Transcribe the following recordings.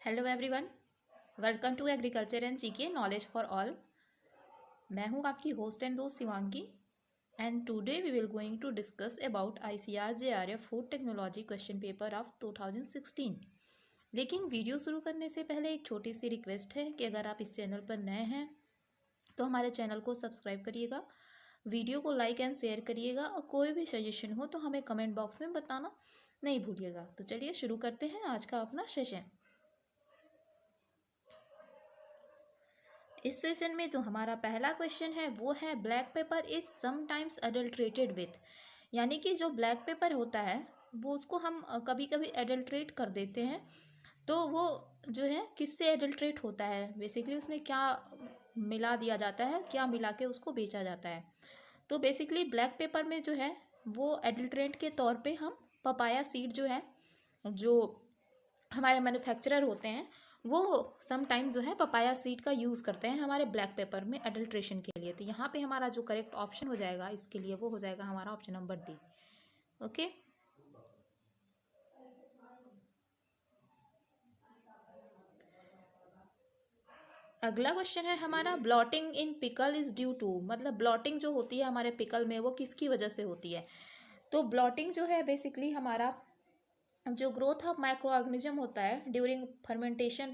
Hello everyone, welcome to agriculture and GK knowledge for all. मैं हूं आपकी host and दोस्त Shivangi and today we will going to discuss about ICR JRF food technology question paper of 2016। लेकिन video शुरू करने से पहले एक छोटी सी रिक्वेस्ट है कि अगर आप इस चैनल पर नए हैं तो हमारे चैनल को सब्सक्राइब करिएगा, वीडियो को लाइक एंड शेयर करिएगा और कोई भी सजेशन हो तो हमें कमेंट बॉक्स में बताना नहीं भूलिएगा। तो चलिए शुरू करते हैं आज का अपना सेशन। इस सेशन में जो हमारा पहला क्वेश्चन है वो है black pepper is sometimes adulterated with, यानी कि जो ब्लैक पेपर होता है वो उसको हम कभी कभी एडल्ट्रेट कर देते हैं। तो वो जो है किससे एडल्ट्रेट होता है, बेसिकली उसमें क्या मिला दिया जाता है, क्या मिला के उसको बेचा जाता है। तो बेसिकली ब्लैक पेपर में जो है वो एडल्ट्रेंट के तौर पे हम पपाया सीड जो है, जो हमारे मैन्युफैक्चरर होते हैं वो समटाइम जो है पपाया सीड का यूज़ करते हैं हमारे ब्लैक पेपर में एडल्ट्रेशन के लिए। तो यहाँ पे हमारा जो करेक्ट ऑप्शन हो जाएगा इसके लिए वो हो जाएगा हमारा ऑप्शन नंबर डी। ओके, अगला क्वेश्चन है हमारा bloating in pickle is due to, मतलब ब्लॉटिंग जो होती है हमारे पिकल में वो किसकी वजह से होती है। तो ब्लॉटिंग जो है बेसिकली हमारा जो ग्रोथ ऑफ माइक्रो ऑर्गेनिज्म होता है ड्यूरिंग फर्मेंटेशन,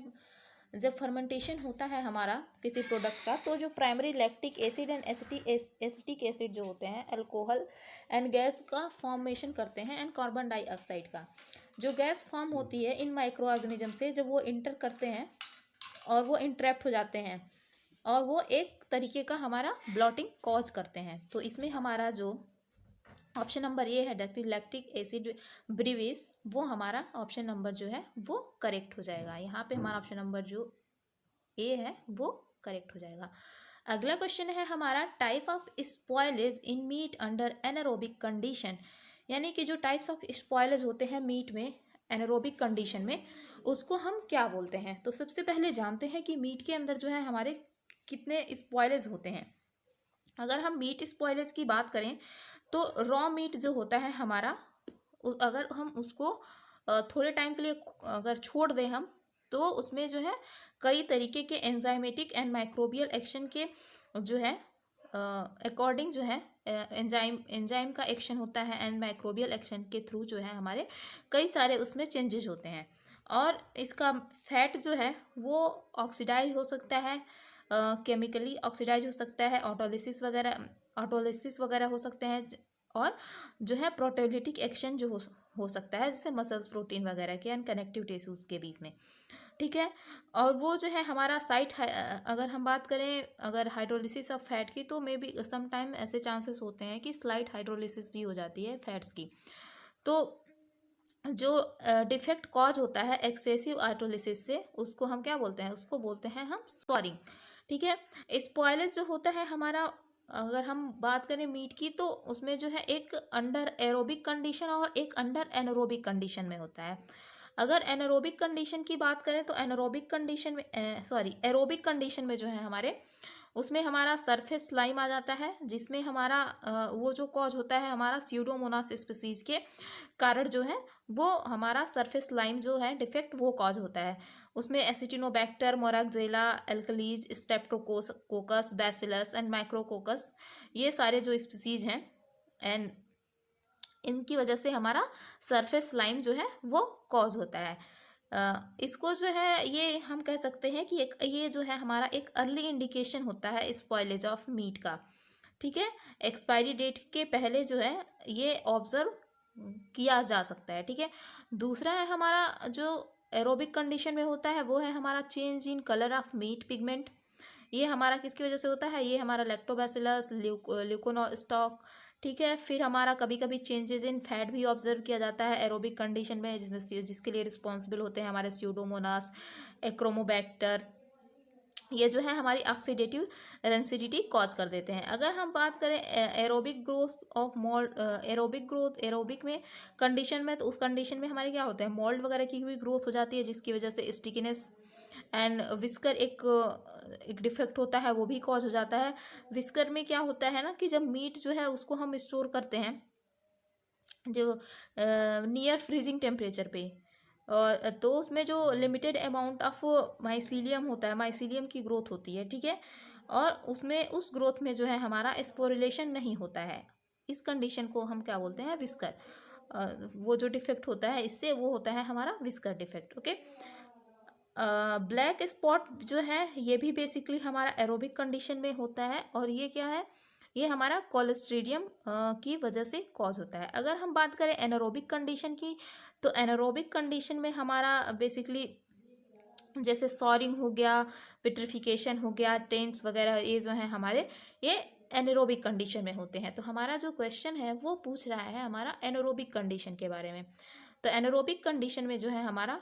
जब फर्मेंटेशन होता है हमारा किसी प्रोडक्ट का, तो जो primary lactic acid and acetic acid जो होते हैं अल्कोहल एंड गैस का फॉर्मेशन करते हैं एंड कार्बन डाइऑक्साइड का जो गैस फॉर्म होती है इन माइक्रो ऑर्गेनिज्म से, जब वो इंटर करते हैं और वो इंट्रैप्ट हो जाते हैं और वो एक तरीके का हमारा ब्लॉटिंग कॉज करते हैं। तो इसमें हमारा जो ऑप्शन नंबर ए है लैक्टिक एसिड ब्रीवेज, वो हमारा ऑप्शन नंबर जो है वो करेक्ट हो जाएगा। यहाँ पे हमारा ऑप्शन नंबर जो ए है वो करेक्ट हो जाएगा। अगला क्वेश्चन है हमारा type of spoilage in meat under anaerobic condition, यानी कि जो टाइप्स ऑफ स्पॉयलेज होते हैं मीट में एनारोबिक कंडीशन में उसको हम क्या बोलते हैं। तो सबसे पहले जानते हैं कि मीट के अंदर जो है हमारे कितने स्पॉयलेज होते हैं। अगर हम मीट स्पॉयलेज की बात करें तो रॉ मीट जो होता है हमारा, अगर हम उसको थोड़े टाइम के लिए अगर छोड़ दें हम, तो उसमें जो है कई तरीके के एंजाइमेटिक एंड माइक्रोबियल एक्शन के जो है अकॉर्डिंग जो है एंजाइम का एक्शन होता है एंड माइक्रोबियल एक्शन के थ्रू जो है हमारे कई सारे उसमें चेंजेस होते हैं। और इसका फैट जो है वो ऑक्सीडाइज हो सकता है, केमिकली ऑक्सीडाइज हो सकता है, ऑटोलिसिस वगैरह हो सकते हैं, और जो है प्रोटेलिटिक एक्शन जो हो सकता है जैसे मसल्स प्रोटीन वगैरह के एंड कनेक्टिव टिश्यूज के बीच में। ठीक है, और वो जो है हमारा अगर हम बात करें अगर हाइड्रोलिसिस ऑफ फैट की, तो मे बी सम टाइम ऐसे चांसेस होते हैं कि स्लाइट हाइड्रोलिसिस भी हो जाती है फैट्स की। तो जो डिफेक्ट कॉज होता है एक्सेसिव हाइड्रोलिसिस से उसको हम क्या बोलते हैं, उसको बोलते हैं हम सॉरिंग। ठीक है, स्पॉयलेज जो होता है हमारा, अगर हम बात करें मीट की, तो उसमें जो है एक अंडर एरोबिक कंडीशन और एक अंडर एनारोबिक कंडीशन में होता है। अगर एनारोबिक कंडीशन की बात करें तो एनारोबिक कंडीशन में एरोबिक कंडीशन में जो है हमारे उसमें हमारा सरफेस स्लाइम आ जाता है, जिसमें हमारा वो जो कॉज होता है हमारा स्यूडोमोनास स्पीसीज के कारण जो है वो हमारा सरफेस स्लाइम जो है डिफेक्ट वो कॉज होता है। उसमें Acinetobacter, Moraxella, Alcaligenes, Streptococcus, Bacillus and Micrococcus, ये सारे जो स्पीसीज हैं एंड इनकी वजह से हमारा सरफेस स्लाइम जो है वो कॉज होता है। इसको जो है ये हम कह सकते हैं कि ये जो है हमारा एक अर्ली इंडिकेशन होता है स्पॉइलेज ऑफ मीट का। ठीक है, एक्सपायरी डेट के पहले जो है ये ऑब्जर्व किया जा सकता है। ठीक है, दूसरा है हमारा जो एरोबिक कंडीशन में होता है वो है हमारा change in colour of meat pigment. ये हमारा किसकी वजह से होता है, ये हमारा लैक्टोबैसिलस, ल्यूकोनोस्टॉक। ठीक है, फिर हमारा कभी कभी चेंजेस इन फैट भी ऑब्जर्व किया जाता है एरोबिक कंडीशन में, जिसके लिए रिस्पॉन्सिबल होते हैं हमारे स्यूडोमोनास, एक्रोमोबैक्टर। ये जो है हमारी ऑक्सीडेटिव रेंसिडिटी कॉज कर देते हैं। अगर हम बात करें aerobic growth of mould, aerobic में कंडीशन में, तो उस कंडीशन में हमारे क्या होता है मोल्ड वगैरह की हुई ग्रोथ हो जाती है, जिसकी वजह से स्टिकीनेस एंड विस्कर एक डिफेक्ट होता है वो भी कॉज हो जाता है। विस्कर में क्या होता है ना कि जब मीट जो है उसको हम स्टोर करते हैं जो नियर फ्रीजिंग टेम्परेचर पे, और तो उसमें जो लिमिटेड अमाउंट ऑफ माइसीलियम होता है, माइसीलियम की ग्रोथ होती है, ठीक है, और उसमें उस ग्रोथ में जो है हमारा स्पोरिलेशन नहीं होता है। इस कंडीशन को हम क्या बोलते हैं, विस्कर। वो जो डिफेक्ट होता है इससे, वो होता है हमारा whisker defect. Okay, black spot जो है ये भी बेसिकली हमारा एरोबिक कंडीशन में होता है, और ये क्या है, ये हमारा कोलेस्ट्रीडियम की वजह से कॉज होता है। अगर हम बात करें एनारोबिक कंडीशन की, तो एनारोबिक कंडीशन में हमारा बेसिकली जैसे सॉरिंग हो गया, विट्रिफिकेशन हो गया, टेंट्स वगैरह, ये जो है हमारे, ये एनारोबिक कंडीशन में होते हैं। तो हमारा जो क्वेश्चन है वो पूछ रहा है हमारा एनारोबिक कंडीशन के बारे में। तो एनारोबिक कंडीशन में जो है हमारा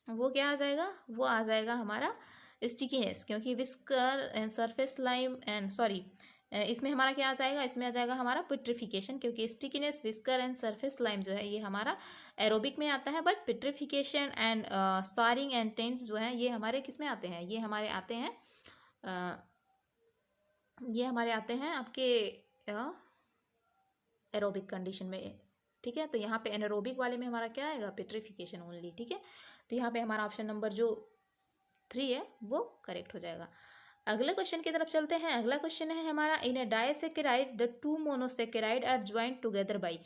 वो क्या आ जाएगा, वो आ जाएगा हमारा स्टिकीनेस, क्योंकि whisker and surface lime and sorry, इसमें हमारा क्या आ जाएगा, इसमें आ जाएगा हमारा पिट्रिफिकेशन, क्योंकि stickiness, whisker and surface slime जो है ये हमारा एरोबिक में आता है, but putrefaction and souring and taints जो है ये हमारे किस में आते हैं, ये हमारे आते हैं ये हमारे आते हैं आपके एरोबिक कंडीशन में, ठीक है। तो यहाँ पे एनारोबिक वाले में हमारा क्या आएगा, पिट्रिफिकेशन ओनली, ठीक है। तो यहाँ पे हमारा ऑप्शन नंबर जो 3 है वो करेक्ट हो जाएगा। अगले क्वेश्चन की तरफ चलते हैं। अगला क्वेश्चन है हमारा, in a disaccharide the two monosaccharide are joined together by.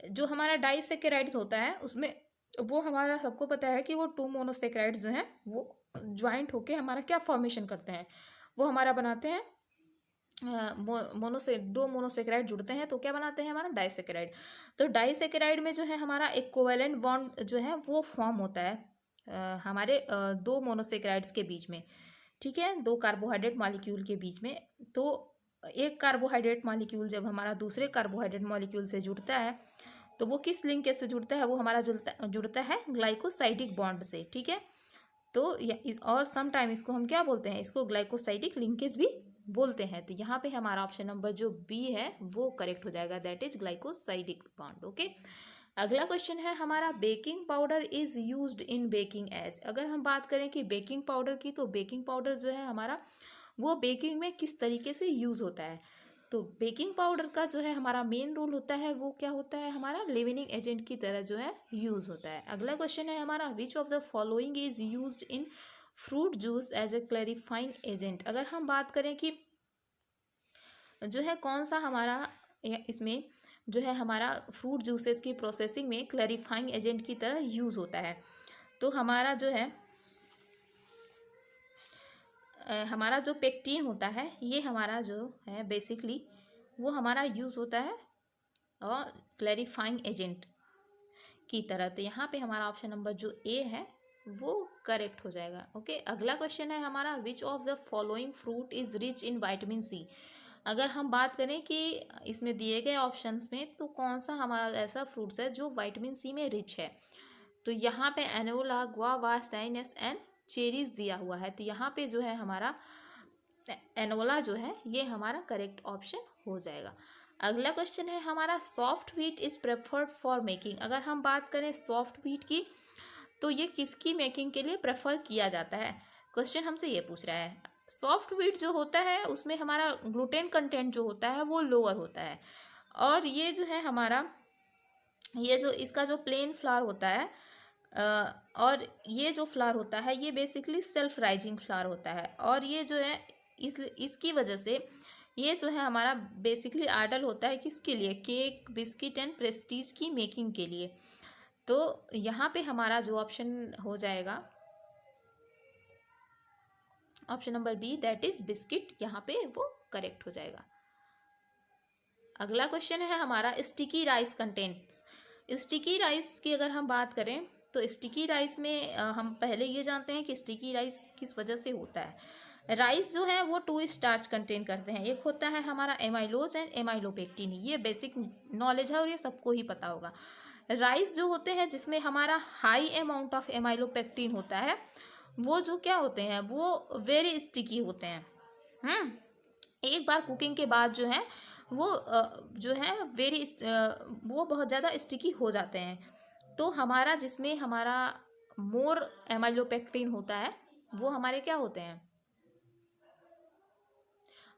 जो हमारा डाइसेकेराइड होता है उसमें वो हमारा सबको पता है कि वो टू मोनोसेकेराइड्स जो हैं वो ज्वाइंट होके हमारा क्या फॉर्मेशन करते हैं, वो हमारा बनाते हैं दो मोनोसेकेराइड जुड़ते हैं तो क्या बनाते हैं हमारा डाइसेकेराइड। तो डाइसेकेराइड में जो है हमारा एक कोवेलेंट बॉन्ड जो है वो फॉर्म होता है हमारे दो मोनोसेकेराइड्स के बीच में, ठीक है, दो कार्बोहाइड्रेट मॉलिक्यूल के बीच में। तो एक कार्बोहाइड्रेट मॉलिक्यूल जब हमारा दूसरे कार्बोहाइड्रेट मॉलिक्यूल से जुड़ता है तो वो किस लिंकेज से जुड़ता है, वो हमारा जुड़ता है ग्लाइकोसाइडिक बॉन्ड से, ठीक है। तो और सम टाइम इसको हम क्या बोलते हैं, इसको ग्लाइकोसाइडिक लिंकेज भी बोलते हैं। तो यहाँ पे हमारा ऑप्शन नंबर जो बी है वो करेक्ट हो जाएगा, that is glycosidic bond. Okay, अगला क्वेश्चन है हमारा, baking powder is used in baking as. अगर हम बात करें कि बेकिंग पाउडर की, तो बेकिंग पाउडर जो है हमारा वो बेकिंग में किस तरीके से यूज होता है। तो बेकिंग पाउडर का जो है हमारा मेन रोल होता है वो क्या होता है, हमारा लिविंग एजेंट की तरह जो है यूज होता है। अगला क्वेश्चन है हमारा, which of the following is used in fruit juice as a clarifying agent. अगर हम बात करें कि जो है कौन सा हमारा इसमें जो है हमारा फ्रूट जूसेस की प्रोसेसिंग में क्लैरिफाइंग एजेंट की तरह यूज़ होता है, तो हमारा जो है हमारा जो पेक्टिन होता है ये हमारा जो है बेसिकली वो हमारा यूज़ होता है और क्लैरिफाइंग एजेंट की तरह। तो यहाँ पे हमारा ऑप्शन नंबर जो ए है वो करेक्ट हो जाएगा। ओके, अगला क्वेश्चन है हमारा, which of the following fruit is rich in vitamin C. अगर हम बात करें कि इसमें दिए गए ऑप्शंस में तो कौन सा हमारा ऐसा फ्रूट्स है जो विटामिन सी में रिच है, तो यहाँ पे Enola, guava, sinus and cherries दिया हुआ है। तो यहाँ पे जो है हमारा एनोला जो है ये हमारा करेक्ट ऑप्शन हो जाएगा। अगला क्वेश्चन है हमारा, soft wheat is preferred for making. अगर हम बात करें सॉफ्ट व्हीट की तो ये किसकी मेकिंग के लिए प्रेफर किया जाता है, क्वेश्चन हमसे ये पूछ रहा है। सॉफ्ट व्हीट जो होता है उसमें हमारा ग्लूटेन कंटेंट जो होता है वो लोअर होता है, और ये जो है हमारा ये जो इसका जो प्लेन फ्लावर होता है और ये जो फ्लावर होता है ये बेसिकली सेल्फ राइजिंग फ्लावर होता है, और ये जो है इसकी वजह से ये जो है हमारा बेसिकली आइडल होता है किसके लिए, केक, बिस्किट एंड प्रेस्टीज की मेकिंग के लिए। तो यहाँ पे हमारा जो ऑप्शन हो जाएगा option number B, that is biscuit, यहाँ पे वो करेक्ट हो जाएगा। अगला क्वेश्चन है हमारा, sticky rice contents. Sticky rice की अगर हम बात करें तो स्टिकी राइस में हम पहले ये जानते हैं कि स्टिकी राइस किस वजह से होता है। राइस जो है वो 2 स्टार्च कंटेन करते हैं, एक होता है हमारा एमाइलोज एंड एमाइलोपेक्टिन, ये बेसिक नॉलेज है और ये सबको ही पता होगा। राइस जो होते हैं जिसमें हमारा हाई अमाउंट ऑफ एमाइलोपेक्टिन होता है वो जो क्या होते हैं वो वेरी स्टिकी होते हैं। एक बार कुकिंग के बाद जो है वो जो है वो बहुत ज़्यादा स्टिकी हो जाते हैं। तो हमारा जिसमें हमारा मोर एमाइलोपेक्टिन होता है वो हमारे क्या होते हैं,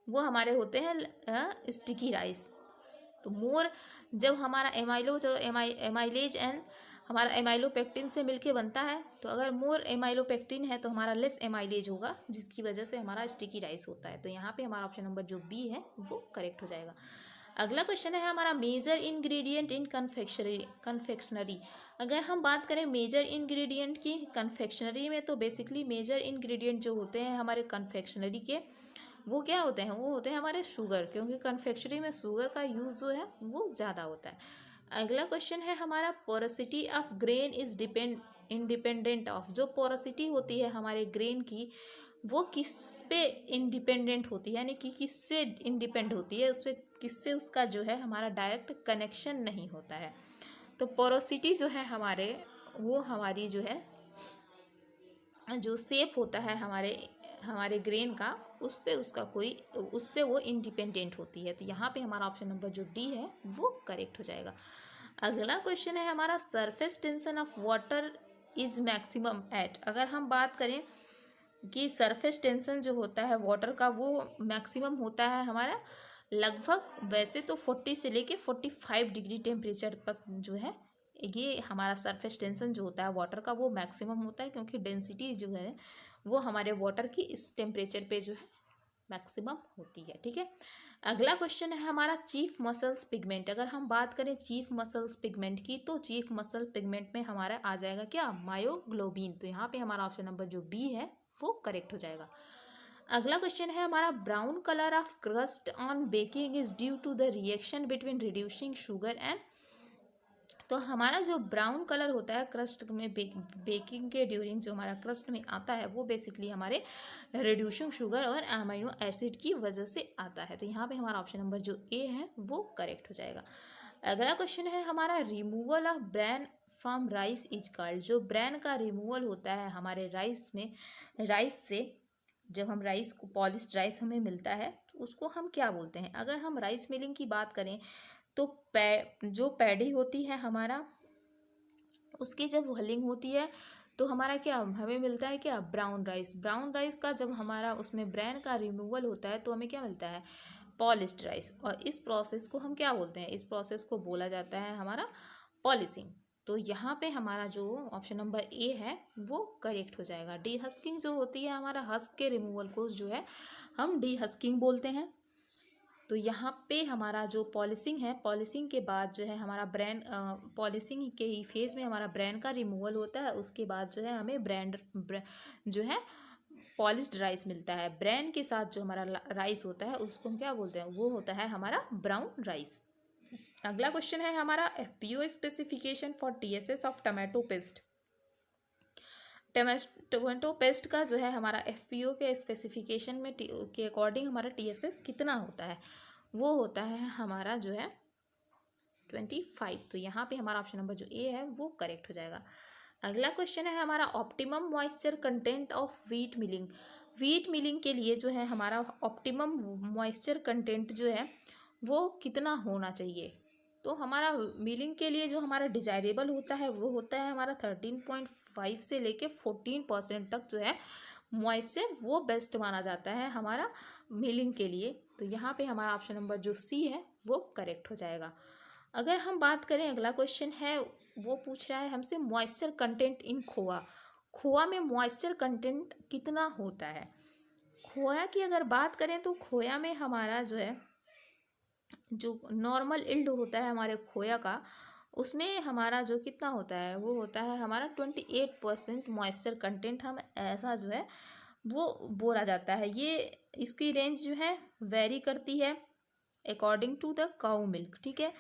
वो हमारे होते हैं स्टिकी राइस। तो मोर जब हमारा एमाइलोज और एमाइलेज एंड हमारा एमाइलोपेक्टिन से मिलके बनता है। तो अगर मोर एमाइलोपेक्टिन है तो हमारा लेस एमाइलेज होगा, जिसकी वजह से हमारा स्टिकी राइस होता है। तो यहाँ पे हमारा ऑप्शन नंबर जो बी है वो करेक्ट हो जाएगा। अगला क्वेश्चन है हमारा मेजर इंग्रेडिएंट इन कन्फेक्शनरी। अगर हम बात करें मेजर इंग्रेडिएंट की कन्फेक्शनरी में, तो बेसिकली मेजर इंग्रेडिएंट जो होते हैं हमारे कन्फेक्शनरी के, वो क्या होते हैं, वो होते हैं हमारे शुगर, क्योंकि कन्फेक्शनरी में शुगर का यूज़ जो है वो ज़्यादा होता है। अगला क्वेश्चन है हमारा porosity of grain is independent of. जो पोरोसिटी होती है हमारे ग्रेन की, वो किस पे इंडिपेंडेंट होती है, यानी कि किससे इंडिपेंड होती है, उससे किससे उसका जो है हमारा डायरेक्ट कनेक्शन नहीं होता है। तो पोरोसिटी जो है हमारे, वो हमारी जो है जो शेप होता है हमारे हमारे ग्रेन का, उससे वो इंडिपेंडेंट होती है। तो यहाँ पे हमारा ऑप्शन नंबर जो डी है वो करेक्ट हो जाएगा। अगला क्वेश्चन है हमारा surface tension of water is maximum at. अगर हम बात करें कि सरफेस टेंशन जो होता है वाटर का, वो मैक्सिमम होता है हमारा लगभग, वैसे तो 40 से लेके 45 डिग्री टेम्परेचर तक जो है ये हमारा सरफेस टेंशन जो होता है वाटर का वो मैक्सिमम होता है, क्योंकि डेंसिटी जो है वो हमारे वाटर की इस टेम्परेचर पे जो है मैक्सिमम होती है। ठीक है। अगला क्वेश्चन है हमारा चीफ मसल्स पिगमेंट। अगर हम बात करें चीफ मसल्स पिगमेंट की, तो चीफ मसल पिगमेंट में हमारा आ जाएगा क्या, मायोग्लोबिन। तो यहाँ पे हमारा ऑप्शन नंबर जो बी है वो करेक्ट हो जाएगा। अगला क्वेश्चन है हमारा brown colour of crust on baking is due to the reaction between reducing sugar and. तो हमारा जो ब्राउन कलर होता है क्रस्ट में बेकिंग के ड्यूरिंग जो हमारा क्रस्ट में आता है, वो बेसिकली हमारे रिड्यूसिंग शुगर और अमीनो एसिड की वजह से आता है। तो यहाँ पे हमारा ऑप्शन नंबर जो ए है वो करेक्ट हो जाएगा। अगला क्वेश्चन है हमारा removal of bran from rice is called. जो ब्रैन का रिमूवल होता है हमारे राइस से, जब हम राइस को पॉलिश्ड राइस हमें मिलता है तो उसको हम क्या बोलते हैं। अगर हम राइस मिलिंग की बात करें तो जो पैडी होती है हमारा, उसकी जब हलिंग होती है तो हमारा क्या हमें मिलता है, क्या, ब्राउन राइस। ब्राउन राइस का जब हमारा उसमें ब्रैन का रिमूवल होता है तो हमें क्या मिलता है, पॉलिश्ड राइस। और इस प्रोसेस को हम क्या बोलते हैं, इस प्रोसेस को बोला जाता है हमारा पॉलिशिंग। तो यहाँ पे हमारा जो ऑप्शन नंबर ए है वो करेक्ट हो जाएगा। डी हस्किंग जो होती है हमारा हस्क के रिमूवल को जो है हम डी हस्किंग बोलते हैं। तो यहाँ पे हमारा जो पॉलिशिंग है, पॉलिशिंग के बाद जो है हमारा ब्रैन, पॉलिशिंग के ही फेज में हमारा ब्रैन का रिमूवल होता है। उसके बाद जो है हमें जो है पॉलिश्ड राइस मिलता है। ब्रैन के साथ जो हमारा राइस होता है उसको हम क्या बोलते हैं, वो होता है हमारा ब्राउन राइस। अगला क्वेश्चन है हमारा FPO specification for TSS of tomato paste. Tomato paste का जो है हमारा एफपीओ के स्पेसिफिकेशन में के अकॉर्डिंग हमारा टीएसएस कितना होता है, वो होता है हमारा जो है 25। तो यहाँ पे हमारा ऑप्शन नंबर जो ए है वो करेक्ट हो जाएगा। अगला क्वेश्चन है हमारा optimum moisture content of wheat milling. Wheat milling के लिए जो है हमारा ऑप्टिमम मॉइस्चर कंटेंट जो है वो कितना होना चाहिए। तो हमारा मिलिंग के लिए जो हमारा डिजायरेबल होता है वो होता है हमारा 13.5 से लेके 14% तक जो है मॉइस्चर, वो बेस्ट माना जाता है हमारा मिलिंग के लिए। तो यहाँ पे हमारा ऑप्शन नंबर जो सी है वो करेक्ट हो जाएगा। अगर हम बात करें, अगला क्वेश्चन है वो पूछ रहा है हमसे मॉइस्चर कंटेंट इन खोआ। खोआ में मॉइस्चर कंटेंट कितना होता है। खोया की अगर बात करें तो खोया में हमारा जो है जो नॉर्मल इल्ड होता है हमारे खोया का, उसमें हमारा जो कितना होता है वो होता है हमारा 28% मॉइस्चर कंटेंट हम ऐसा जो है वो बोला जाता है। ये इसकी रेंज जो है वेरी करती है according to the cow milk. ठीक है,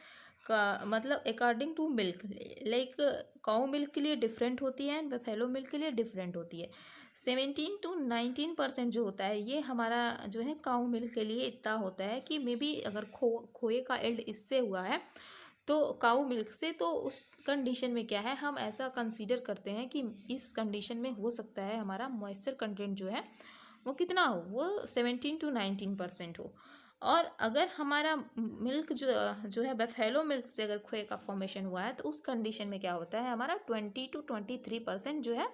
मतलब according to milk, like cow milk के लिए डिफरेंट होती है, बफेलो मिल्क के लिए डिफरेंट होती है। 17 to 19% जो होता है ये हमारा जो है काऊ मिल्क के लिए इतना होता है कि मे बी अगर खोए का एल्ड इससे हुआ है तो काऊ मिल्क से, तो उस कंडीशन में क्या है हम ऐसा कंसीडर करते हैं कि इस कंडीशन में हो सकता है हमारा मॉइस्चर कंटेंट जो है वो कितना हो, वो 17 to 19% हो। और अगर हमारा मिल्क जो है बफेलो मिल्क से अगर खोए का फॉर्मेशन हुआ है तो उस कंडीशन में क्या होता है हमारा 20 to 23% जो है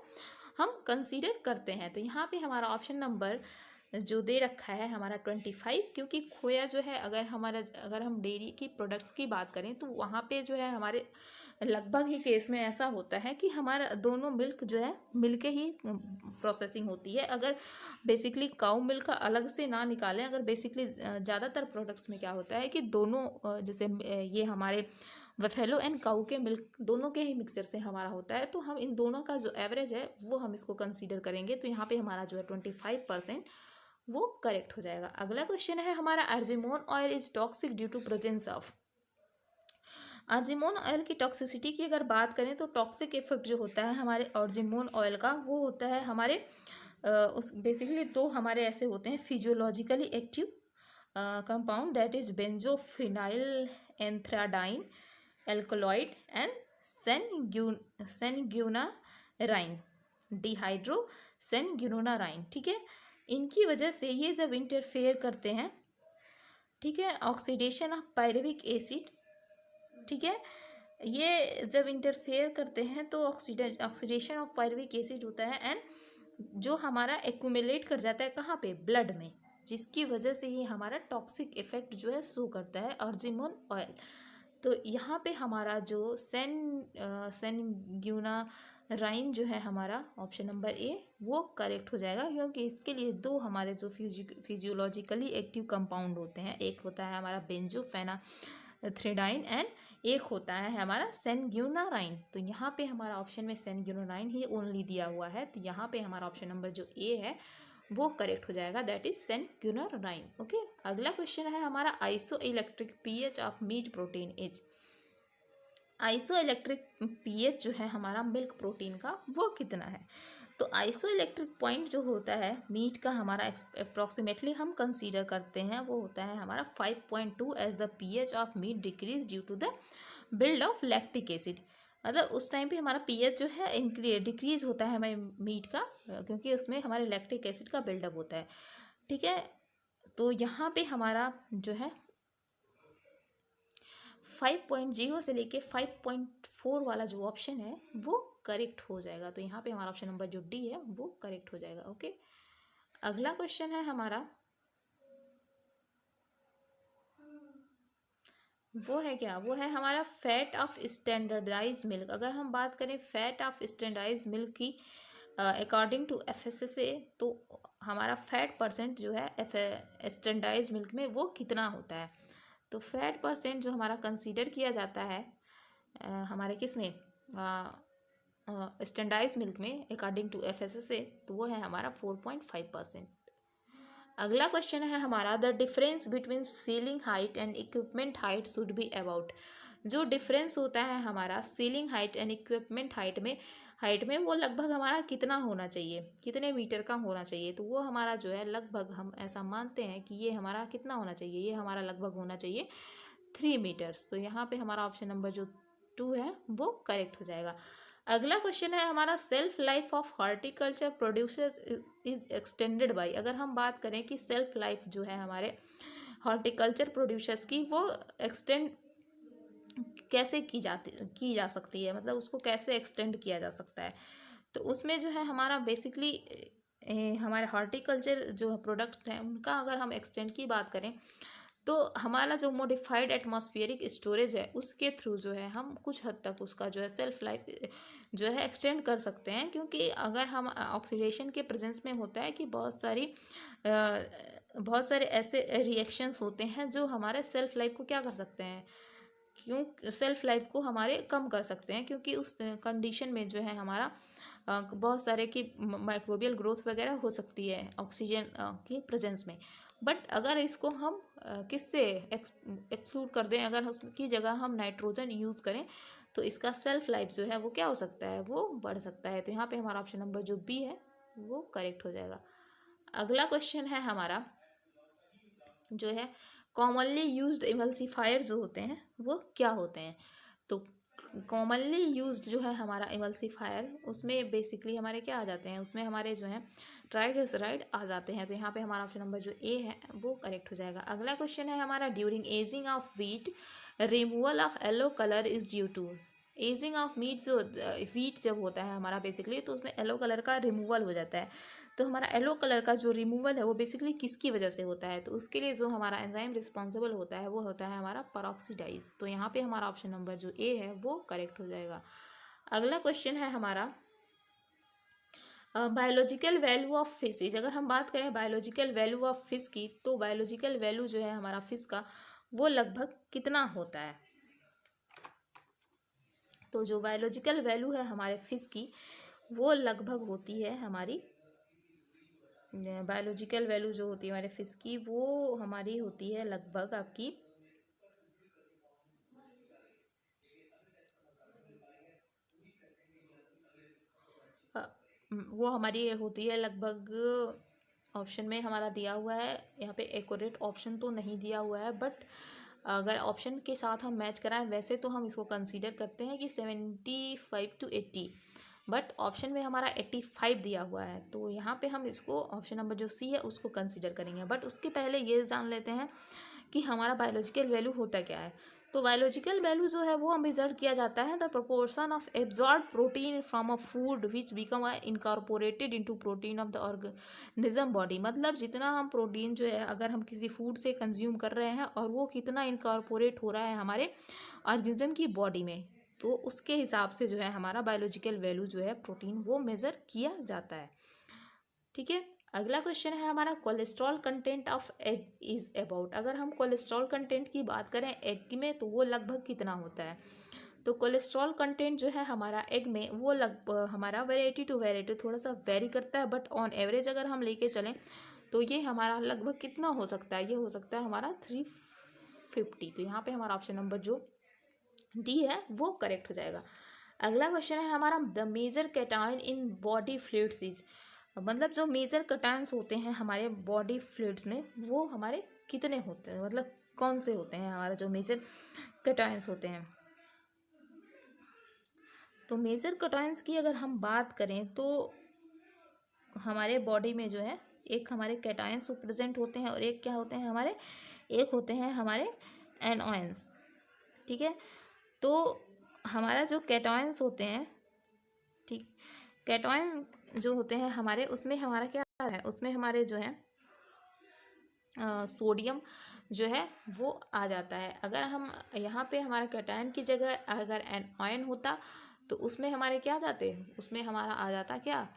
हम कंसीडर करते हैं। तो यहाँ पे हमारा ऑप्शन नंबर जो दे रखा है हमारा 25, क्योंकि खोया जो है अगर हम डेयरी की प्रोडक्ट्स की बात करें तो वहाँ पे जो है हमारे लगभग ही केस में ऐसा होता है कि हमारा दोनों मिल्क जो है मिलके ही प्रोसेसिंग होती है। अगर बेसिकली काऊ मिल्क का अलग से ना निकालें, अगर बेसिकली ज़्यादातर प्रोडक्ट्स में क्या होता है कि दोनों जैसे ये हमारे बफेलो एंड काऊ के मिल्क दोनों के ही मिक्सचर से हमारा होता है, तो हम इन दोनों का जो एवरेज है वो हम इसको कंसीडर करेंगे। तो यहाँ पे हमारा जो है 25% वो करेक्ट हो जाएगा। अगला क्वेश्चन है हमारा, argemone oil is toxic due to presence of. Argemone oil की टॉक्सिसिटी की अगर बात करें तो टॉक्सिक इफेक्ट जो होता है हमारे अर्जिमोन ऑयल का वो होता है हमारे उस बेसिकली दो हमारे ऐसे होते हैं physiologically active compound, that is benzophenanthridine alkaloid and sanguinarine, dihydro sanguinarine. ठीक है, इनकी वजह से ये जब इंटरफेयर करते हैं, ठीक है, ऑक्सीडेशन ऑफ पायरुविक एसिड, ठीक है, ये जब इंटरफेयर करते हैं तो ऑक्सीडेशन ऑफ पायरुविक एसिड होता है एंड जो हमारा एक्यूमुलेट कर जाता है कहाँ पे, ब्लड में, जिसकी वजह से ये हमारा टॉक्सिक इफेक्ट जो है शो करता है अर्जिमोन ऑयल। तो यहाँ पे हमारा जो सेनग्यूनाराइन जो है हमारा ऑप्शन नंबर ए वो करेक्ट हो जाएगा, क्योंकि इसके लिए दो हमारे जो फिजियोलॉजिकली एक्टिव कंपाउंड होते हैं, एक होता है हमारा बेंजोफेनाथ्रेडाइन एंड एक होता है हमारा सेनग्यूनाराइन। तो यहाँ पे हमारा ऑप्शन में सेनग्यूनाराइन ही ओनली दिया हुआ है, तो यहाँ पे हमारा ऑप्शन नंबर जो ए है वो करेक्ट हो जाएगा, दैट इज सेनग्यूनाराइन। ओके, अगला क्वेश्चन है हमारा, iso electric pH of meat protein is. Iso electric pH जो है हमारा मिल्क प्रोटीन का वो कितना है। तो आइसो इलेक्ट्रिक पॉइंट जो होता है मीट का हमारा अप्रॉक्सीमेटली हम कंसीडर करते हैं वो होता है हमारा 5.2 as the pH of meat decrease due to the build of lactic acid. मतलब उस टाइम पे हमारा पीएच जो है डिक्रीज होता है हमारे मीट का, क्योंकि उसमें हमारे लैक्टिक एसिड का बिल्डअप होता है। ठीक है, तो यहाँ पे हमारा जो है 5.0 से लेके 5.4 वाला जो ऑप्शन है वो करेक्ट हो जाएगा। तो यहाँ पे हमारा ऑप्शन नंबर जो डी है वो करेक्ट हो जाएगा। ओके, अगला क्वेश्चन है हमारा, वो है क्या, वो है हमारा फैट ऑफ स्टैंडर्डाइज मिल्क। अगर हम बात करें फैट ऑफ स्टैंडर्डाइज मिल्क की अकॉर्डिंग टू FSSA, तो हमारा फैट परसेंट जो है स्टैंडर्डाइज मिल्क में वो कितना होता है। तो फैट परसेंट जो हमारा कंसीडर किया जाता है हमारे किस में, स्टैंडर्डाइज मिल्क में अकॉर्डिंग टू FSSA, तो वो है हमारा 4.5%। अगला क्वेश्चन है हमारा, the difference between ceiling height and equipment height should be about. जो डिफरेंस होता है हमारा ceiling height and equipment height में वो लगभग हमारा कितना होना चाहिए, कितने मीटर का होना चाहिए। तो वो हमारा जो है लगभग हम ऐसा मानते हैं कि ये हमारा कितना होना चाहिए, ये हमारा लगभग होना चाहिए 3 मीटर्स। तो यहाँ पे हमारा ऑप्शन नंबर जो 2 है वो करेक्ट हो जाएगा। अगला क्वेश्चन है हमारा, self life of horticulture producers is extended by. अगर हम बात करें कि सेल्फ लाइफ जो है हमारे हॉर्टिकल्चर प्रोड्यूसर्स की वो एक्सटेंड कैसे की जा सकती है, मतलब उसको कैसे एक्सटेंड किया जा सकता है। तो उसमें जो है हमारा बेसिकली हमारे हॉर्टिकल्चर जो प्रोडक्ट हैं उनका अगर हम एक्सटेंड की बात करें तो हमारा जो मॉडिफाइड एटमॉस्फेरिक स्टोरेज है उसके थ्रू जो है हम कुछ हद तक उसका जो है सेल्फ लाइफ जो है एक्सटेंड कर सकते हैं। क्योंकि अगर हम ऑक्सीडेशन के प्रेजेंस में होता है कि बहुत सारे ऐसे रिएक्शंस होते हैं जो हमारे सेल्फ लाइफ को क्या कर सकते हैं, सेल्फ लाइफ को हमारे कम कर सकते हैं। क्योंकि उस कंडीशन में जो है हमारा बहुत सारे की माइक्रोबियल ग्रोथ वगैरह हो सकती है ऑक्सीजन की प्रेजेंस में। बट अगर इसको हम किससे एक्सक्लूड कर दें, अगर उसकी जगह हम नाइट्रोजन यूज़ करें तो इसका सेल्फ लाइफ जो है वो क्या हो सकता है, वो बढ़ सकता है। तो यहाँ पे हमारा ऑप्शन नंबर जो बी है वो करेक्ट हो जाएगा। अगला क्वेश्चन है हमारा जो है, कॉमनली यूज्ड इमल्सीफायर जो होते हैं वो क्या होते हैं। तो कॉमनली यूज्ड जो है हमारा इमल्सीफायर, उसमें बेसिकली हमारे क्या आ जाते हैं, उसमें हमारे जो हैं ट्राइग्लिसराइड आ जाते हैं। तो यहाँ पे हमारा ऑप्शन नंबर जो ए है वो करेक्ट हो जाएगा। अगला क्वेश्चन है हमारा, during ageing of wheat removal of yellow colour is due to. Ageing of meat जो व्हीट जब होता है हमारा बेसिकली तो उसमें येलो कलर का रिमूवल हो जाता है। तो हमारा येलो कलर का जो रिमूवल है वो बेसिकली किसकी वजह से होता है, तो उसके लिए जो हमारा एंजाइम रिस्पॉन्सिबल होता है वो होता है हमारा पेरोक्सीडाइज। तो यहाँ पे हमारा ऑप्शन नंबर जो ए है वो करेक्ट हो जाएगा। अगला क्वेश्चन है हमारा बायोलॉजिकल वैल्यू ऑफ फिश। अगर हम बात करें बायोलॉजिकल वैल्यू ऑफ फिश की, तो बायोलॉजिकल वैल्यू जो है हमारा फिश का वो लगभग कितना होता है। तो जो बायोलॉजिकल वैल्यू है हमारे फिश की वो लगभग होती है हमारी, बायोलॉजिकल वैल्यू जो होती है हमारे फिश की वो हमारी होती है लगभग आपकी वो हमारी होती है लगभग, ऑप्शन में हमारा दिया हुआ है यहाँ पे एक्यूरेट ऑप्शन तो नहीं दिया हुआ है, बट अगर ऑप्शन के साथ हम मैच कराएं वैसे तो हम इसको कंसीडर करते हैं कि 75 to 80, बट ऑप्शन में हमारा 85 दिया हुआ है, तो यहाँ पे हम इसको ऑप्शन नंबर जो सी है उसको कंसीडर करेंगे। बट उसके पहले ये जान लेते हैं कि हमारा बायोलॉजिकल वैल्यू होता क्या है। तो बायोलॉजिकल वैल्यू जो है वो मेजर किया जाता है the proportion of absorb protein from a food which become incorporated into protein of the organism body. मतलब जितना हम प्रोटीन जो है अगर हम किसी फूड से कंज्यूम कर रहे हैं और वो कितना इनकॉर्पोरेट हो रहा है हमारे ऑर्गेनिज्म की बॉडी में, तो उसके हिसाब से जो है हमारा बायोलॉजिकल वैल्यू जो है प्रोटीन वो मेजर किया जाता है। ठीक है, अगला क्वेश्चन है हमारा cholesterol content of egg is about. अगर हम कोलेस्ट्रॉल कंटेंट की बात करें एग में तो वो लगभग कितना होता है। तो कोलेस्ट्रॉल कंटेंट जो है हमारा एग में वो लगभग हमारा वेराइटी टू वेराइटी थोड़ा सा वेरी करता है, बट ऑन एवरेज अगर हम लेके चलें तो ये हमारा लगभग कितना हो सकता है, ये हो सकता है हमारा 350। तो यहाँ पे हमारा ऑप्शन नंबर जो डी है वो करेक्ट हो जाएगा। अगला क्वेश्चन है हमारा the major cation in body fluids is. मतलब जो मेजर कैटायंस होते हैं हमारे बॉडी फ्लूइड्स में वो हमारे कितने होते हैं, मतलब कौन से होते हैं हमारा जो मेजर कैटायंस होते हैं। तो मेजर कैटायंस की अगर हम बात करें तो हमारे बॉडी में जो है एक हमारे कैटायंस प्रेजेंट होते हैं और एक क्या होते हैं हमारे, एक होते हैं हमारे एनओएंस। ठीक है, तो हमारा जो कैटायंस होते हैं, ठीक, कैटायन जो होते हैं हमारे उसमें हमारा क्या है, उसमें हमारे जो है सोडियम जो है वो आ जाता है। अगर हम यहाँ पे हमारा कैटायन की जगह अगर एनायन होता तो उसमें हमारे क्या आ जाते, उसमें हमारा आ जाता क्या,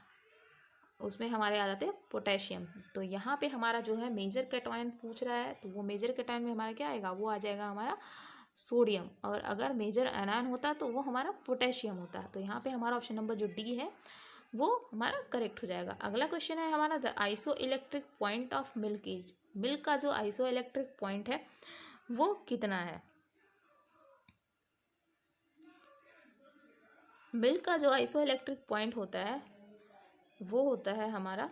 उसमें हमारे आ जाते हैं पोटेशियम। तो यहाँ पे हमारा जो है मेजर कैटायन पूछ रहा है तो वो मेजर कैटायन में हमारा क्या आएगा, वो आ जाएगा हमारा सोडियम। और अगर मेजर एनायन होता तो वो हमारा पोटेशियम होता। तो यहाँ पे हमारा ऑप्शन नंबर जो डी है वो हमारा करेक्ट हो जाएगा। अगला क्वेश्चन है हमारा the iso electric point of milk is. Milk का जो आइसो इलेक्ट्रिक पॉइंट है वो कितना है। मिल्क का जो आइसो इलेक्ट्रिक पॉइंट होता है वो होता है हमारा,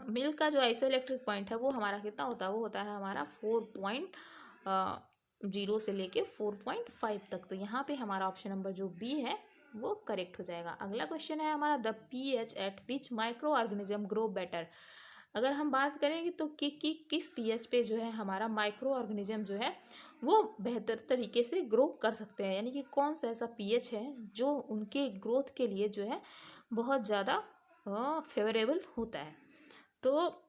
मिल्क का जो आइसो इलेक्ट्रिक पॉइंट है वो हमारा कितना होता है, वो होता है हमारा 4.0 से लेके 4.5 तक। तो यहाँ पे हमारा ऑप्शन नंबर जो बी है वो करेक्ट हो जाएगा। अगला क्वेश्चन है हमारा the pH eight which micro organism grow better. अगर हम बात करेंगे तो किस पीएच पे जो है हमारा माइक्रो ऑर्गेनिज्म जो है वो बेहतर तरीके से ग्रो कर सकते हैं, यानी कि कौन सा ऐसा पीएच है जो उनके ग्रोथ के लिए जो है बहुत ज़्यादा फेवरेबल होता है। तो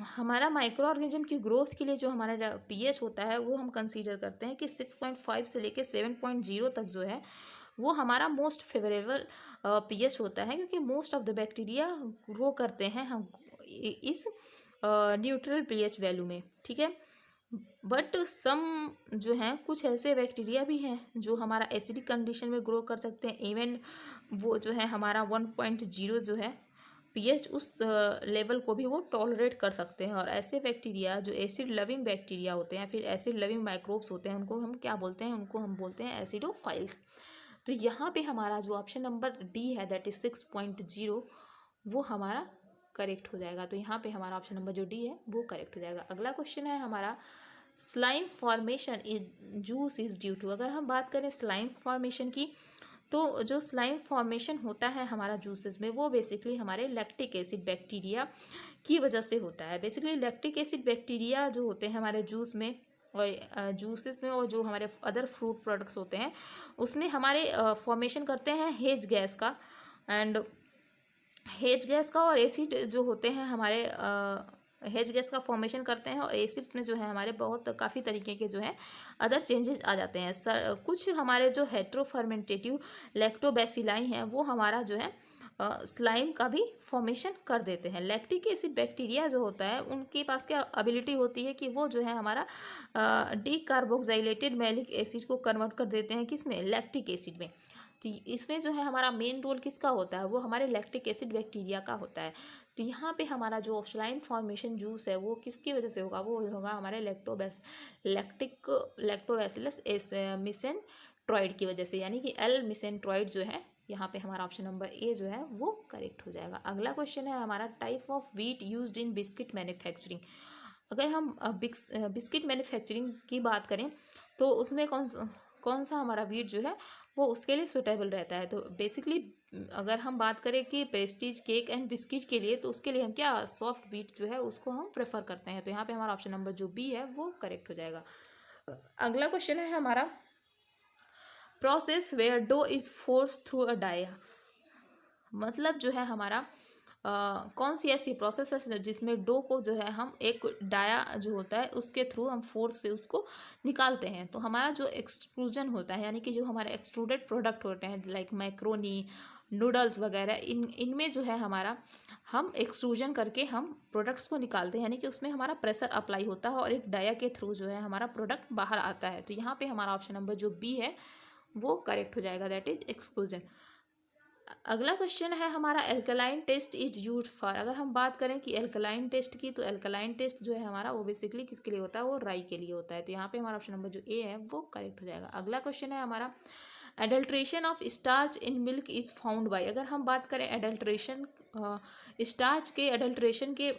हमारा माइक्रो ऑर्गेनिज्म की ग्रोथ के लिए जो हमारा पीएच होता है वो हम कंसीडर करते हैं कि 6.5 से लेके 7.0 तक जो है वो हमारा मोस्ट फेवरेबल पीएच होता है, क्योंकि most of the bacteria grow करते हैं हम इस न्यूट्रल पीएच वैल्यू में। ठीक है, बट सम जो हैं कुछ ऐसे बैक्टीरिया भी हैं जो हमारा एसिडिक कंडीशन में ग्रो कर सकते हैं, इवन वो जो है हमारा 1.0 जो है पीएच उस लेवल को भी वो टॉलरेट कर सकते हैं। और ऐसे बैक्टीरिया जो एसिड लविंग बैक्टीरिया होते हैं, फिर एसिड लविंग माइक्रोब्स होते हैं, उनको हम क्या बोलते हैं, उनको हम बोलते हैं एसिडोफाइल्स। तो यहाँ पे हमारा जो ऑप्शन नंबर डी है दैट इज 6.0 वो हमारा करेक्ट हो जाएगा। तो यहाँ पे हमारा ऑप्शन नंबर जो डी है वो करेक्ट हो जाएगा। अगला क्वेश्चन है हमारा slime formation is juice is due to. अगर हम बात करें स्लाइम फॉर्मेशन की तो जो स्लाइम फॉर्मेशन होता है हमारा जूसेस में वो बेसिकली हमारे लैक्टिक एसिड बैक्टीरिया की वजह से होता है। बेसिकली लैक्टिक एसिड बैक्टीरिया जो होते हैं हमारे जूस में और जूसेस में और जो हमारे अदर फ्रूट प्रोडक्ट्स होते हैं उसमें हमारे फॉर्मेशन करते हैं हेज गैस का। एंड हेज गैस का और एसिड जो होते हैं हमारे हेज गैस का फॉर्मेशन करते हैं, और एसिड्स में जो है हमारे बहुत काफ़ी तरीके के जो है अदर चेंजेस आ जाते हैं। कुछ हमारे जो हेट्रोफर्मेंटेटिव लैक्टोबैसिलाई हैं वो हमारा जो है स्लाइम का भी फॉर्मेशन कर देते हैं। लैक्टिक एसिड बैक्टीरिया जो होता है उनके पास क्या एबिलिटी होती है कि वो जो है हमारा डीकार्बोक्साइलेटेड मैलिक एसिड को कन्वर्ट कर देते हैं किसमें, लैक्टिक एसिड में। तो इसमें जो है हमारा मेन रोल किसका होता है, वो हमारे लैक्टिक एसिड बैक्टीरिया का होता है। तो यहाँ पे हमारा जो ऑफलाइन फॉर्मेशन जूस है वो किसकी वजह से होगा, वो होगा हमारे लैक्टोबैसिलस मिसेंट्रॉइड की वजह से, यानी कि एल मिसेंट्रॉइड जो है। यहाँ पे हमारा ऑप्शन नंबर ए जो है वो करेक्ट हो जाएगा। अगला क्वेश्चन है हमारा type of wheat used in biscuit manufacturing. अगर हम बिस्किट मैन्युफैक्चरिंग की बात करें तो उसमें कौन सा हमारा व्हीट जो है वो उसके लिए सुटेबल रहता है। तो बेसिकली अगर हम बात करें कि प्रेस्टीज केक एंड बिस्किट के लिए, तो उसके लिए हम क्या सॉफ्ट व्हीट जो है उसको हम प्रेफर करते हैं। तो यहाँ पे हमारा ऑप्शन नंबर जो बी है वो करेक्ट हो जाएगा। अगला क्वेश्चन है हमारा process where dough is force through a die. मतलब जो है हमारा कौन सी ऐसी प्रोसेस है जिसमें डो को जो है हम एक डाया जो होता है उसके थ्रू हम फोर्स से उसको निकालते हैं। तो हमारा जो एक्सट्रूजन होता है, यानी कि जो हमारे एक्सट्रूडेड प्रोडक्ट होते हैं लाइक मैक्रोनी, नूडल्स वगैरह, इनमें जो है हमारा हम एक्सट्रूजन करके हम प्रोडक्ट्स को निकालते हैं, यानी कि उसमें हमारा प्रेशर अप्लाई होता है और एक डाया के थ्रू जो है हमारा प्रोडक्ट बाहर आता है। तो यहाँ पे हमारा ऑप्शन नंबर जो बी है वो करेक्ट हो जाएगा, दैट इज एक्सक्लूजन। अगला क्वेश्चन है हमारा alkaline test is use for. अगर हम बात करें कि एल्कलाइन टेस्ट की, तो एल्कलाइन टेस्ट जो है हमारा वो बेसिकली किसके लिए होता है, वो राई के लिए होता है। तो यहाँ पे हमारा ऑप्शन नंबर जो ए है वो करेक्ट हो जाएगा। अगला क्वेश्चन है हमारा adulteration of starch in milk is found by. अगर हम बात करें एडल्ट्रेशन स्टार्च के एडल्ट्रेशन के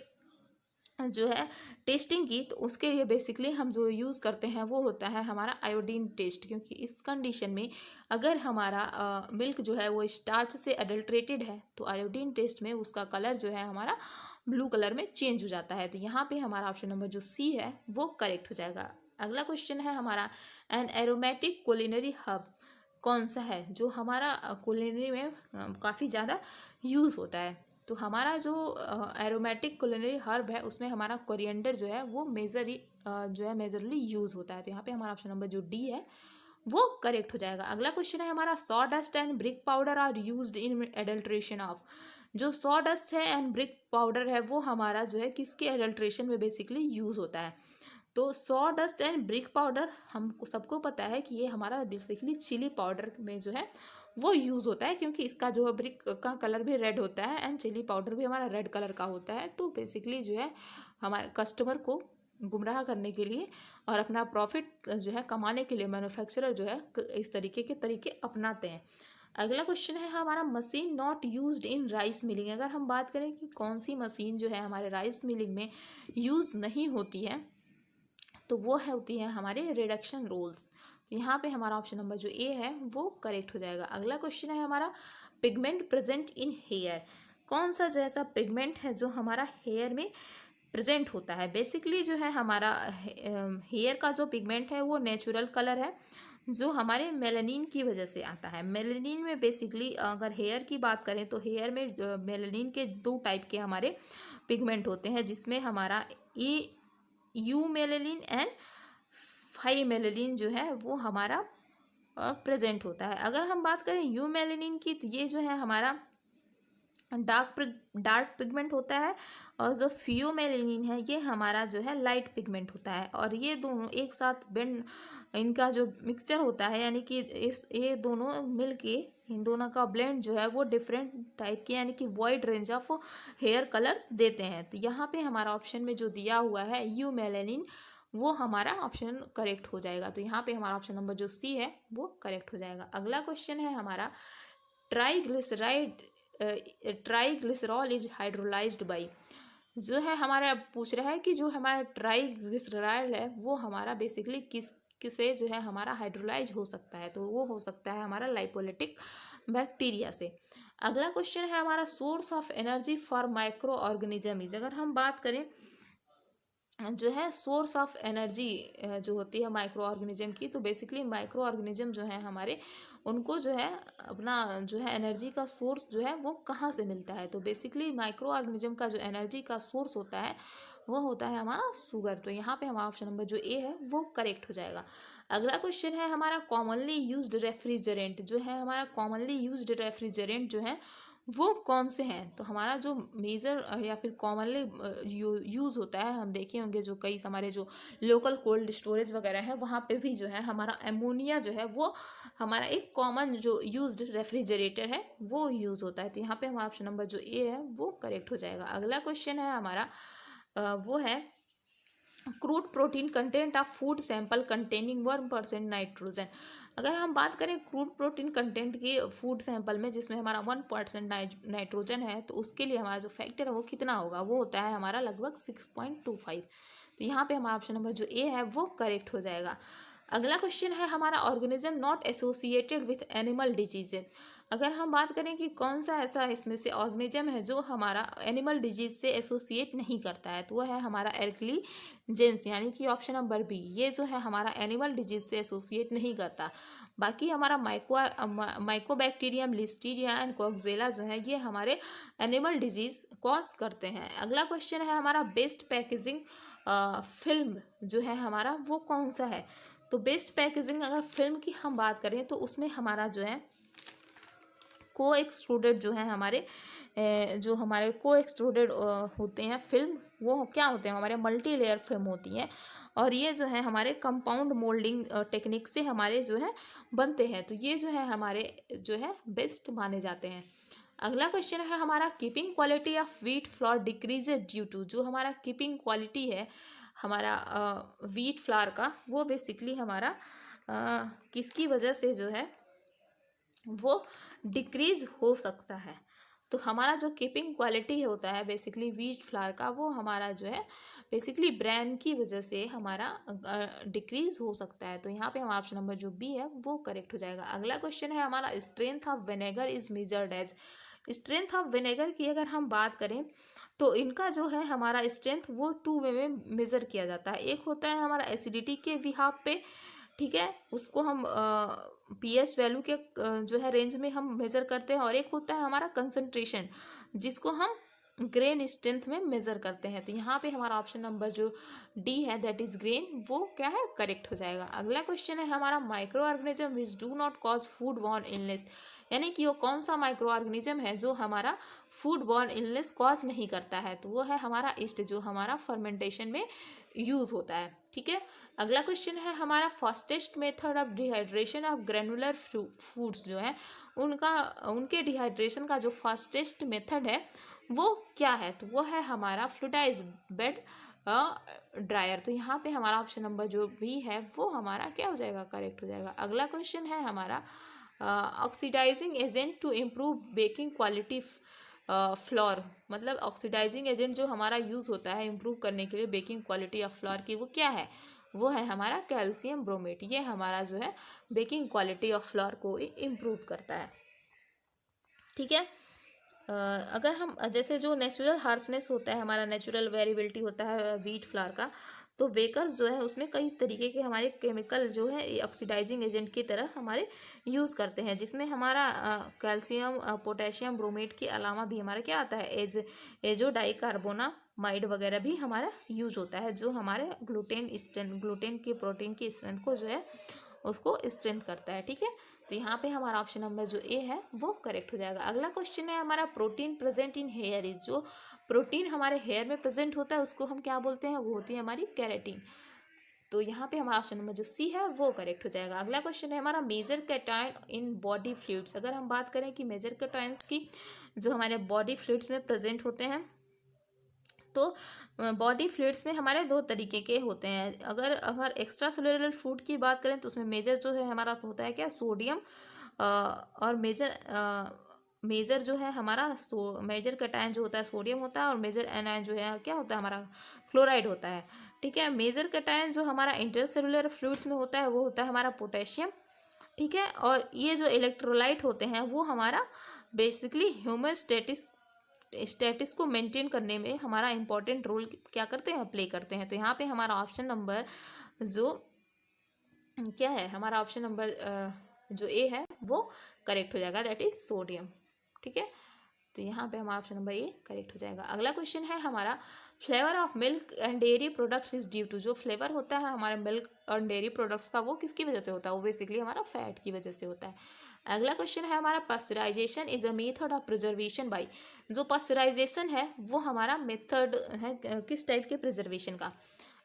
जो है टेस्टिंग की, तो उसके लिए बेसिकली हम जो यूज़ करते हैं वो होता है हमारा आयोडीन टेस्ट, क्योंकि इस कंडीशन में अगर हमारा मिल्क जो है वो स्टार्च से अडल्ट्रेटेड है तो आयोडीन टेस्ट में उसका कलर जो है हमारा ब्लू कलर में चेंज हो जाता है। तो यहाँ पे हमारा ऑप्शन नंबर जो सी है वो करेक्ट हो जाएगा। अगला क्वेश्चन है हमारा एन एरोमेटिक कुलिनरी हब कौन सा है जो हमारा कुलिनरी में काफ़ी ज़्यादा यूज़ होता है। तो हमारा जो एरोमेटिक कुलिनरी हर्ब है उसमें हमारा कोरिएंडर जो है वो मेजरली यूज़ होता है। तो यहाँ पे हमारा ऑप्शन नंबर जो डी है वो करेक्ट हो जाएगा। अगला क्वेश्चन है हमारा saw dust and brick powder are used in adulteration of. जो सॉ डस्ट है एंड ब्रिक पाउडर है वो हमारा जो है किसके एडल्ट्रेशन में बेसिकली यूज़ होता है। तो saw dust and brick powder हमको सबको पता है कि ये हमारा बेसिकली चिली पाउडर में जो है वो यूज़ होता है, क्योंकि इसका जो ब्रिक का कलर भी रेड होता है एंड चिली पाउडर भी हमारा रेड कलर का होता है। तो बेसिकली जो है हमारे कस्टमर को गुमराह करने के लिए और अपना प्रॉफिट जो है कमाने के लिए मैन्युफैक्चरर जो है इस तरीके के तरीके अपनाते हैं। अगला क्वेश्चन है हमारा machine not used in rice milling. अगर हम बात करें कि कौन सी मशीन जो है हमारे राइस मिलिंग में यूज़ नहीं होती है, तो वो है होती है हमारे रिडक्शन रोल्स। तो यहाँ पे हमारा ऑप्शन नंबर जो ए है वो करेक्ट हो जाएगा। अगला क्वेश्चन है हमारा पिगमेंट प्रेजेंट इन हेयर। कौन सा जो ऐसा पिगमेंट है जो हमारा हेयर में प्रेजेंट होता है। बेसिकली जो है हमारा हेयर का जो पिगमेंट है वो नेचुरल कलर है जो हमारे मेलानिन की वजह से आता है। मेलानिन में बेसिकली अगर हेयर की बात करें तो हेयर में मेलानिन के दो टाइप के हमारे पिगमेंट होते हैं, जिसमें हमारा eumelanin and pheomelanin जो है वो हमारा प्रेजेंट होता है। अगर हम बात करें यू मेलेनिन की, तो ये जो है हमारा डार्क पिगमेंट होता है, और जो फियोमेलेनिन है ये हमारा जो है लाइट पिगमेंट होता है। और ये दोनों एक साथ ब्लेंड, इनका जो मिक्सचर होता है, यानी कि ये दोनों मिलके इन दोनों का ब्लेंड जो है वो डिफरेंट टाइप के यानी कि wide range of hair colours देते हैं। तो यहाँ पे हमारा ऑप्शन में जो दिया हुआ है यू मेलेनिन वो हमारा ऑप्शन करेक्ट हो जाएगा। तो यहाँ पे हमारा ऑप्शन नंबर जो सी है वो करेक्ट हो जाएगा। अगला क्वेश्चन है हमारा ट्राईग्लिसरॉल इज हाइड्रोलाइज्ड बाई। जो है हमारा पूछ रहा है कि जो हमारा ट्राईग्लिसरॉल है वो हमारा बेसिकली किसे जो है हमारा हाइड्रोलाइज हो सकता है। तो वो हो सकता है हमारा लाइपोलिटिक बैक्टीरिया से। अगला क्वेश्चन है हमारा source of energy for micro organism is. अगर हम बात करें जो है सोर्स ऑफ एनर्जी जो होती है माइक्रो ऑर्गेनिज्म की, तो बेसिकली माइक्रो ऑर्गेनिज्म जो है हमारे, उनको जो है अपना जो है एनर्जी का सोर्स जो है वो कहाँ से मिलता है, तो बेसिकली माइक्रो ऑर्गेनिज्म का जो एनर्जी का सोर्स होता है वो होता है हमारा शुगर। तो यहाँ पे हमारा ऑप्शन नंबर जो ए है वो करेक्ट हो जाएगा। अगला क्वेश्चन है हमारा कॉमनली यूज्ड रेफ्रिजरेंट, जो है हमारा कॉमनली यूज्ड रेफ्रिजरेंट जो है वो कौन से हैं, तो हमारा जो मेजर या फिर कॉमनली यूज़ होता है, हम देखे होंगे जो कई हमारे जो लोकल कोल्ड स्टोरेज वगैरह है वहाँ पे भी जो है हमारा एमोनिया जो है वो हमारा एक कॉमन जो यूज्ड रेफ्रिजरेटर है वो यूज़ होता है। तो यहाँ पे हमारा ऑप्शन नंबर जो ए है वो करेक्ट हो जाएगा। अगला क्वेश्चन है हमारा वो है crude protein content of food sample containing 1% nitrogen. अगर हम बात करें क्रूड प्रोटीन कंटेंट की फूड सैंपल में जिसमें हमारा 1% नाइट्रोजन है, तो उसके लिए हमारा जो फैक्टर है वो कितना होगा, वो होता है हमारा लगभग 6.25। तो यहाँ पे हमारा ऑप्शन नंबर जो ए है वो करेक्ट हो जाएगा। अगला क्वेश्चन है हमारा organism not associated with animal diseases. अगर हम बात करें कि कौन सा ऐसा इसमें से ऑर्गेनिज्म है जो हमारा एनिमल डिजीज से एसोसिएट नहीं करता है, तो वो है हमारा एल्कलीजेंस, यानी कि ऑप्शन नंबर बी, ये जो है हमारा एनिमल डिजीज से एसोसिएट नहीं करता। बाकी हमारा माइकोबैक्टीरियम, लिस्टीरिया एंड कोक्सेला जो है ये हमारे एनिमल डिजीज कॉज करते हैं। अगला क्वेश्चन है हमारा बेस्ट पैकेजिंग फिल्म जो है हमारा वो कौन सा है, तो बेस्ट पैकेजिंग अगर फिल्म की हम बात करें तो उसमें हमारा जो है को एक्सट्रूडेड जो है हमारे जो हमारे को एक्सट्रूडेड होते हैं फिल्म, वो क्या होते हैं हमारे मल्टी लेयर फिल्म होती है, और ये जो है हमारे कंपाउंड मोल्डिंग टेक्निक से हमारे जो है बनते हैं, तो ये जो है हमारे जो है बेस्ट माने जाते हैं। अगला क्वेश्चन है हमारा keeping quality of wheat flour decreases due to, जो हमारा कीपिंग क्वालिटी है हमारा व्हीट फ्लावर का वो बेसिकली हमारा किसकी वजह से जो है वो डिक्रीज हो सकता है, तो हमारा जो कीपिंग क्वालिटी होता है बेसिकली व्हीट फ्लावर का वो हमारा जो है बेसिकली ब्रांड की वजह से हमारा डिक्रीज हो सकता है। तो यहाँ पे हमारा ऑप्शन नंबर जो बी है वो करेक्ट हो जाएगा। अगला क्वेश्चन है हमारा strength of vinegar is measured as. Strength of vinegar की अगर हम बात करें तो इनका जो है हमारा स्ट्रेंथ वो 2 वे में मेज़र किया जाता है। एक होता है हमारा एसिडिटी के बिहाफ पे, ठीक है, उसको हम पीएच वैल्यू के जो है रेंज में हम मेज़र करते हैं, और एक होता है हमारा कंसंट्रेशन जिसको हम ग्रेन स्ट्रेंथ में मेज़र करते हैं। तो यहाँ पे हमारा ऑप्शन नंबर जो डी है दैट इज ग्रेन वो क्या है करेक्ट हो जाएगा। अगला क्वेश्चन है हमारा micro organism which do not cause food borne illness, यानी कि वो कौन सा माइक्रो ऑर्गेनिज्म है जो हमारा फूड बॉर्न इलनेस कॉज नहीं करता है, तो वो है हमारा ईस्ट जो हमारा फर्मेंटेशन में यूज़ होता है, ठीक है। अगला क्वेश्चन है हमारा fastest method of dehydration of granular foods, जो है उनके डिहाइड्रेशन का जो फास्टेस्ट मेथड है वो क्या है, तो वो है हमारा फ्लूइडाइज बेड ड्रायर। तो यहाँ पे हमारा ऑप्शन नंबर जो बी है वो हमारा क्या हो जाएगा करेक्ट हो जाएगा। अगला क्वेश्चन है हमारा oxidising agent to improve baking quality flour, मतलब ऑक्सीडाइजिंग एजेंट जो हमारा यूज़ होता है इम्प्रूव करने के लिए बेकिंग क्वालिटी ऑफ फ्लोर की, वो क्या है, वो है हमारा कैल्शियम ब्रोमेट। ये हमारा जो है बेकिंग क्वालिटी ऑफ फ्लोर को इम्प्रूव करता है, ठीक है। अगर हम जैसे जो नेचुरल हार्सनेस होता है हमारा नेचुरल वेरिएबिलिटी होता है व्हीट फ्लावर का, तो वेकर्स जो है उसमें कई तरीके के हमारे केमिकल जो है ऑक्सीडाइजिंग एजेंट की तरह हमारे यूज़ करते हैं, जिसमें हमारा कैल्शियम पोटेशियम ब्रोमेट के अलावा भी हमारा क्या आता है एजो डाइकार्बोनामाइड वगैरह भी हमारा यूज होता है, जो हमारे ग्लूटेन की प्रोटीन की स्ट्रेंथ को जो है उसको स्ट्रेंथ करता है, ठीक है। तो यहाँ पे हमारा ऑप्शन नंबर जो ए है वो करेक्ट हो जाएगा। अगला क्वेश्चन है हमारा protein present in here is, जो प्रोटीन हमारे हेयर में प्रेजेंट होता है उसको हम क्या बोलते हैं, वो होती है हमारी केराटिन। तो यहाँ पे हमारा ऑप्शन नंबर जो सी है वो करेक्ट हो जाएगा। अगला क्वेश्चन है हमारा major cation in body fluids. अगर हम बात करें कि मेजर कैटायंस की जो हमारे बॉडी फ्लूइड्स में प्रेजेंट होते हैं, तो बॉडी फ्लूइड्स में हमारे 2 तरीके के होते हैं। अगर एक्स्ट्रा सेलुलर फूड की बात करें तो उसमें मेजर जो है हमारा होता है क्या सोडियम, और मेजर जो है हमारा मेजर कैटायन जो होता है सोडियम होता है, और मेजर एनायन जो है क्या होता है हमारा क्लोराइड होता है, ठीक है। मेजर कैटायन जो हमारा इंटरसेलुलर फ्लूइड्स में होता है वो होता है हमारा पोटेशियम, ठीक है। और ये जो इलेक्ट्रोलाइट होते हैं वो हमारा बेसिकली ह्यूमोस्टेटिक स्टेटस को मेंटेन करने में हमारा इंपॉर्टेंट रोल क्या करते हैं, प्ले करते हैं। तो यहाँ पे हमारा ऑप्शन नंबर जो क्या है, हमारा ऑप्शन नंबर जो ए है वो करेक्ट हो जाएगा, दैट इज सोडियम। ठीक है, तो यहाँ पे हमारा ऑप्शन नंबर ए करेक्ट हो जाएगा। अगला क्वेश्चन है हमारा, flavour of milk and dairy products is due to, जो फ्लेवर होता है हमारे मिल्क और डेयरी प्रोडक्ट्स का वो किसकी वजह से होता है, वो बेसिकली हमारा फैट की वजह से होता है। अगला क्वेश्चन है हमारा, pasteurisation is a method of preservation by, जो पास्चराइजेशन है वो हमारा मेथड है किस टाइप के प्रिजर्वेशन का,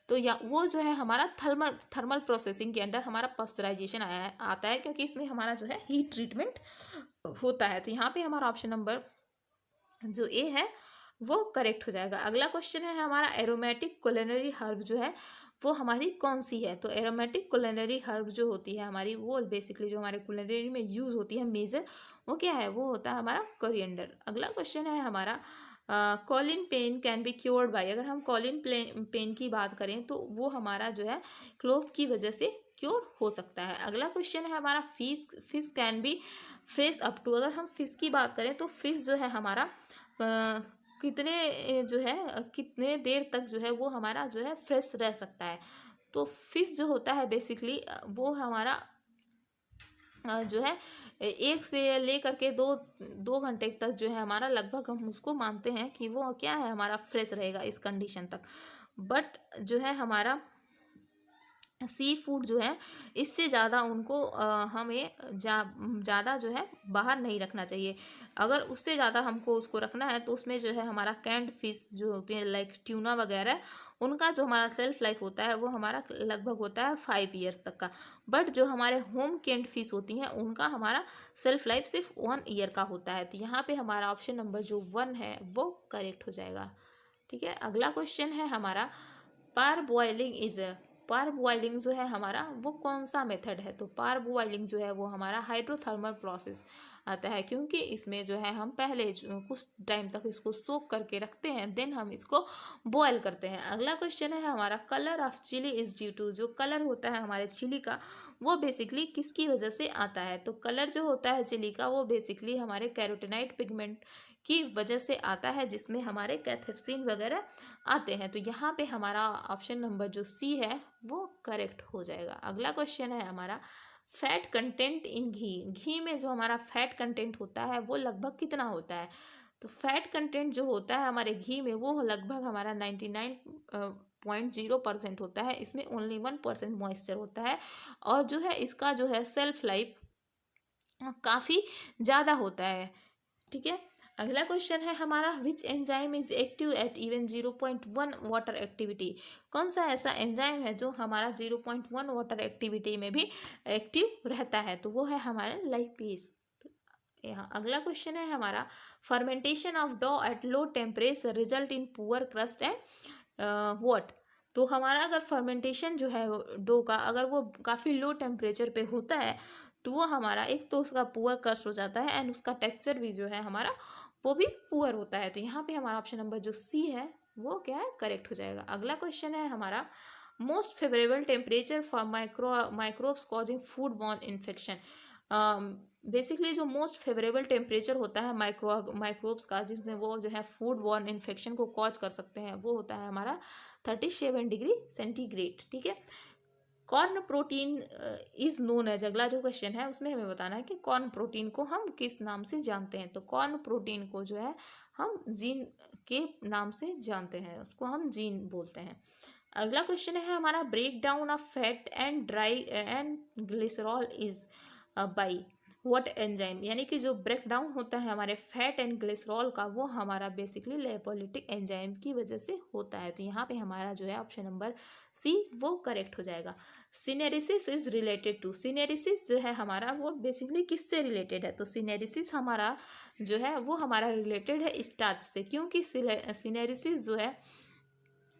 तो या वो जो है हमारा थर्मल प्रोसेसिंग के अंडर हमारा पास्चराइजेशन आता है, क्योंकि इसमें हमारा जो है हीट ट्रीटमेंट होता है। तो यहाँ पे हमारा ऑप्शन नंबर जो ए है वो करेक्ट हो जाएगा। अगला क्वेश्चन है हमारा, एरोमेटिक कुलिनरी हर्ब जो है वो हमारी कौन सी है, तो एरोमेटिक कुलिनरी हर्ब जो होती है हमारी, वो बेसिकली जो हमारे कुलिनरी में यूज़ होती है मेजर, वो क्या है, वो होता है हमारा कोरिएंडर। अगला क्वेश्चन है हमारा, colic pain can be cured by, अगर हम कॉलिन पेन की बात करें तो वो हमारा जो है क्लोव की वजह से क्योर हो सकता है। अगला क्वेश्चन है हमारा, fish can be fresh up to, अगर हम फिश की बात करें तो फिश जो है हमारा कितने जो है कितने देर तक जो है वो हमारा जो है फ्रेश रह सकता है, तो फिश जो होता है बेसिकली वो हमारा जो है 1 से लेकर के 2 घंटे तक जो है हमारा, लगभग हम उसको मानते हैं कि वो क्या है, हमारा फ्रेश रहेगा इस कंडीशन तक। बट जो है हमारा सी फूड जो है इससे ज़्यादा उनको हमें ज़्यादा जो है बाहर नहीं रखना चाहिए। अगर उससे ज़्यादा हमको उसको रखना है तो उसमें जो है हमारा कैंड फिश जो होती है लाइक ट्यूना वगैरह, उनका जो हमारा सेल्फ लाइफ होता है वो हमारा लगभग होता है 5 ईयर्स तक का। बट जो हमारे होम कैंड फिश होती हैं उनका हमारा सेल्फ लाइफ सिर्फ 1 ईयर का होता है। तो यहाँ पे हमारा ऑप्शन नंबर जो 1 है वो करेक्ट हो जाएगा। ठीक है, अगला क्वेश्चन है हमारा, पार बॉइलिंग इज, पार बॉइलिंग जो है हमारा वो कौन सा मेथड है, तो पार बॉइलिंग जो है वो हमारा हाइड्रोथर्मल प्रोसेस आता है, क्योंकि इसमें जो है हम पहले कुछ टाइम तक इसको सोक करके रखते हैं, देन हम इसको बॉयल करते हैं। अगला क्वेश्चन है हमारा, colour of chilli is due to, जो कलर होता है हमारे चिली का वो बेसिकली किसकी वजह से आता है, तो कलर जो होता है चिली का वो बेसिकली हमारे कैरोटीनॉइड पिगमेंट की वजह से आता है, जिसमें हमारे कैथेप्सिन वगैरह आते हैं। तो यहाँ पे हमारा ऑप्शन नंबर जो सी है वो करेक्ट हो जाएगा। अगला क्वेश्चन है हमारा, फैट कंटेंट इन घी, घी में जो हमारा फैट कंटेंट होता है वो लगभग कितना होता है, तो फैट कंटेंट जो होता है हमारे घी में वो लगभग हमारा 99.0% होता है, इसमें ओनली 1% मॉइस्चर होता है, और जो है इसका जो है सेल्फ लाइफ काफ़ी ज़्यादा होता है। ठीक है, अगला क्वेश्चन है हमारा, which enzyme is active at even 0.1 water activity, कौन सा ऐसा एंजाइम है जो हमारा 0.1 वाटर एक्टिविटी में भी एक्टिव रहता है, तो वो है हमारा लाइपेज। यहाँ अगला क्वेश्चन है हमारा, fermentation of dough at low temperature result in poor crust and what, तो हमारा अगर फर्मेंटेशन जो है डो का अगर वो काफ़ी लो टेम्परेचर पे होता है तो वो हमारा एक तो उसका पुअर क्रस्ट हो जाता है एंड उसका टेक्सचर भी जो है हमारा वो भी पुअर होता है। तो यहाँ पे हमारा ऑप्शन नंबर जो सी है वो क्या है, करेक्ट हो जाएगा। अगला क्वेश्चन है हमारा, most favourable temperature for microbes causing food borne infection, basically जो मोस्ट फेवरेबल टेम्परेचर होता है माइक्रोब्स का जिसमें वो जो है फूड बॉर्न इन्फेक्शन को कॉज कर सकते हैं वो होता है हमारा 37 डिग्री सेंटीग्रेड। ठीक है, corn protein is known as, अगला जो क्वेश्चन है उसमें हमें बताना है कि कॉर्न प्रोटीन को हम किस नाम से जानते हैं, तो कॉर्न प्रोटीन को जो है हम जीन के नाम से जानते हैं, उसको हम जीन बोलते हैं। अगला क्वेश्चन है हमारा, break down of fat and dry and glycerol is by what enzyme, यानी कि जो ब्रेक डाउन होता है हमारे फैट एंड ग्लिसरॉल का वो हमारा बेसिकली लिपोलिटिक एंजाइम की वजह से होता है। तो यहाँ पे हमारा जो है ऑप्शन नंबर सी वो करेक्ट हो जाएगा। सिनेरिसिस इज रिलेटेड टू, सिनेरिसिस जो है हमारा वो बेसिकली किससे रिलेटेड है, तो सिनेरिसिस हमारा जो है वो हमारा रिलेटेड है स्टार्च से, क्योंकि सिनेरिसिस जो है